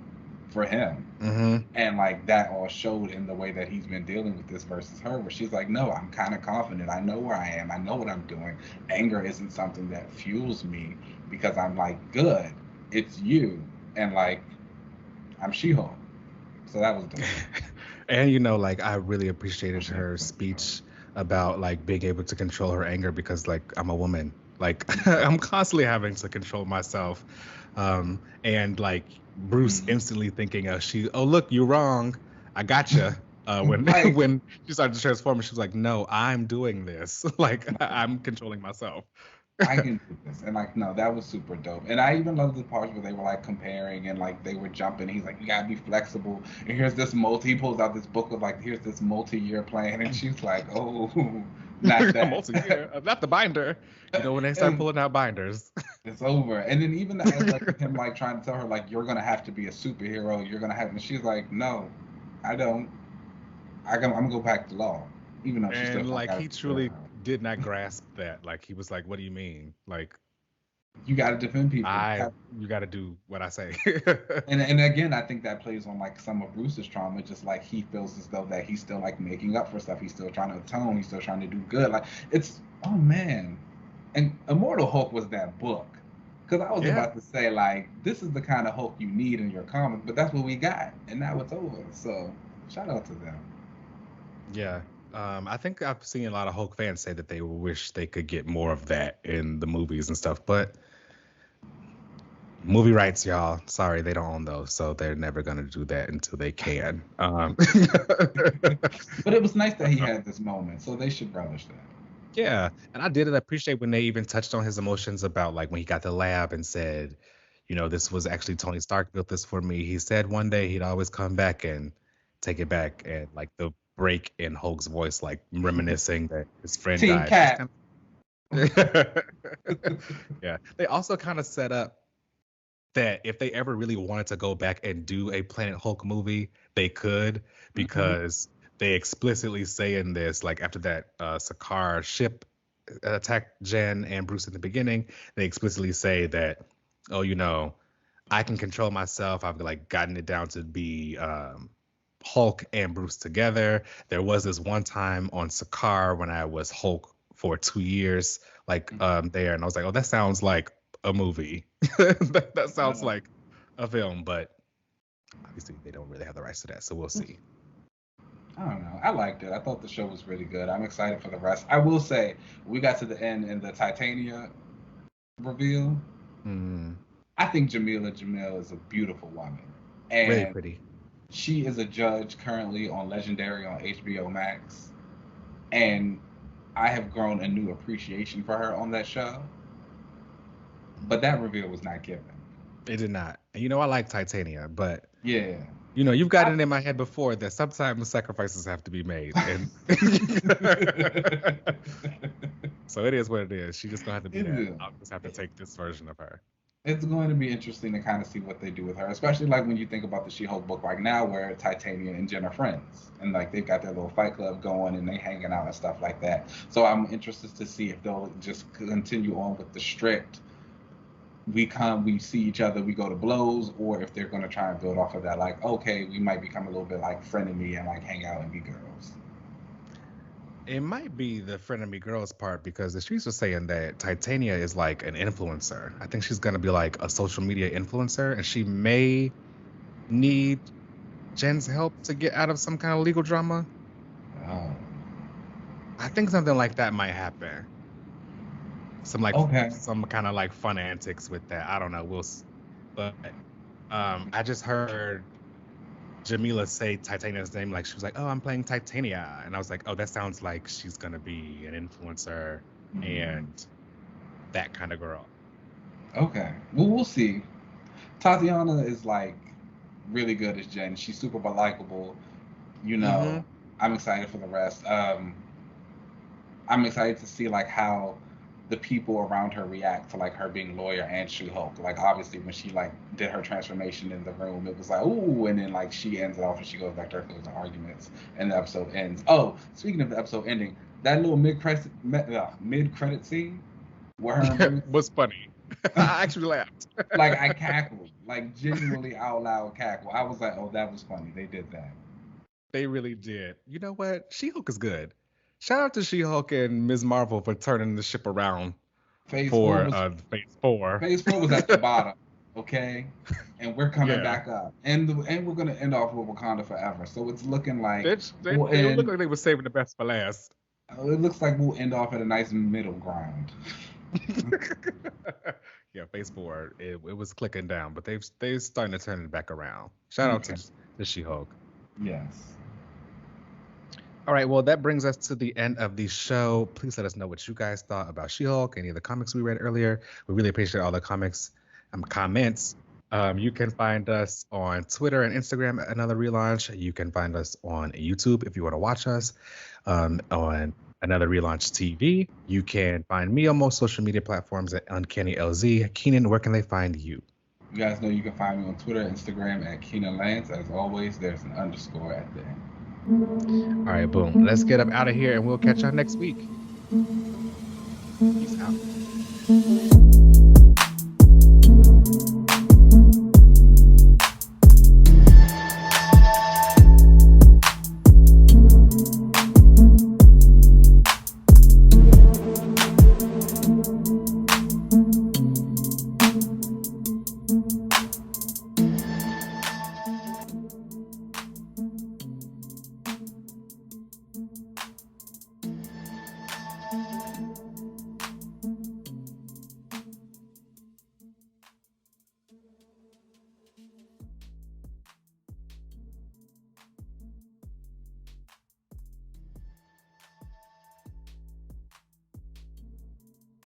for him. Mm-hmm. And like that all showed in the way that he's been dealing with this versus her, where she's like, no, I'm kind of confident. I know where I am. I know what I'm doing. Anger isn't something that fuels me because I'm like good. It's you. And like, I'm She Hulk. So that was dope. And like I really appreciated her speech about like being able to control her anger because like I'm a woman. Like I'm constantly having to control myself. And like Bruce Mhm. instantly thinking oh look, you're wrong. I gotcha. When Right. when she started to transform, she was like, no, I'm doing this. Like I'm controlling myself. I can do this. And like, no, that was super dope. And I even love the parts where they were like comparing and like they were jumping. He's like, you gotta be flexible. And here's this he pulls out this book of like, here's this multi-year plan. And she's like, oh, not that. Multi-year, not the binder. When they start And pulling out binders. it's over. And then even the aspect of him like trying to tell her like, you're gonna have to be a superhero. You're gonna have, and she's like, no, I don't. I'm gonna go back to law, even though she still And like got he to. truly did not grasp that. Like he was like, "What do you mean? Like You got to defend people. you got to do what I say." And again, I think that plays on like some of Bruce's trauma, just like he feels as though that he's still like making up for stuff. He's still trying to atone. He's still trying to do good. Like it's oh man, and Immortal Hulk was that book. Because I was Yeah, about to say like this is the kind of Hulk you need in your comic, but that's what we got, and now it's over. So shout out to them. yeah. I think I've seen a lot of Hulk fans say that they wish they could get more of that in the movies and stuff, but movie rights, y'all. Sorry, they don't own those, so they're never gonna do that until they can. But it was nice that he had this moment, so they should relish that. Yeah, and I did appreciate when they even touched on his emotions about like when he got the lab and said, this was actually Tony Stark built this for me. He said one day he'd always come back and take it back, and like the break in Hulk's voice, like reminiscing that his friend Team died. Just Cap. kind yeah. They also kind of set up that if they ever really wanted to go back and do a Planet Hulk movie, they could hmm because they explicitly say in this, like after that Sakaar ship attacked Jen and Bruce in the beginning, they explicitly say that, oh, I can control myself. I've like gotten it down to be Hulk and Bruce together. There was this one time on Sakaar when I was Hulk for 2 years, like there, and I was like, oh, that sounds like a movie. that sounds like a film, but obviously they don't really have the rights to that, so we'll see. I don't know. I liked it. I thought the show was really good. I'm excited for the rest. I will say, we got to the end in the Titania reveal. I think Jamila Jamil is a beautiful woman. And really pretty. She is a judge currently on Legendary on HBO Max. And I have grown a new appreciation for her on that show. But that reveal was not given. It did not. And you know, I like Titania, but yeah. You know, you've gotten it in my head before that sometimes sacrifices have to be made. And so it is what it is. She just gonna have to be that. I'll just have to take this version of her. It's going to be interesting to kind of see what they do with her, especially like when you think about the She-Hulk book right now, where Titania and Jen are friends, and like they've got their little fight club going and they hanging out and stuff like that. So I'm interested to see if they'll just continue on with the strict. We see each other, we go to blows, or if they're going to try and build off of that, like, okay, we might become a little bit like frenemy and like hang out and be girls. It might be the frenemy girls part, because the streets were saying that Titania is like an influencer. I think she's going to be like a social media influencer, and she may need Jen's help to get out of some kind of legal drama. Oh. I think something like that might happen. Some kind of like fun antics with that. I don't know. But I just heard Jamila say Titania's name, like she was like, "Oh, I'm playing Titania," and I was like, "Oh, that sounds like she's gonna be an influencer and that kind of girl." Okay, well, we'll see. Tatiana is like really good as Jen. She's super likable. You know, I'm excited for the rest. I'm excited to see like how the people around her react to like her being lawyer and She-Hulk. Like obviously when she like did her transformation in the room, it was like ooh, and then like she ends it off and she goes back to her closing arguments and the episode ends. Oh, speaking of the episode ending, that little mid-credit scene where her was funny. I actually laughed. Like I cackled, like genuinely out loud cackle. I was like, oh, that was funny. They did that. They really did. You know what? She-Hulk is good. Shout out to She-Hulk and Ms. Marvel for turning the ship around Phase 4. Phase 4 was at the bottom, okay? And we're coming back up. And we're going to end off with Wakanda forever. So it's looking like... It looked like they were saving the best for last. It looks like we'll end off at a nice middle ground. Yeah, Phase 4, it was clicking down, but they're starting to turn it back around. Shout out to She-Hulk. Yes. All right, well, that brings us to the end of the show. Please let us know what you guys thought about She-Hulk, any of the comics we read earlier. We really appreciate all the comments. You can find us on Twitter and Instagram at Another Relaunch. You can find us on YouTube if you want to watch us on Another Relaunch TV. You can find me on most social media platforms at Uncanny LZ. Keenan, where can they find you? You guys know you can find me on Twitter, Instagram at Keenan Lance. As always, there's an underscore at the end. All right, boom. Let's get up out of here and we'll catch y'all next week. Peace out.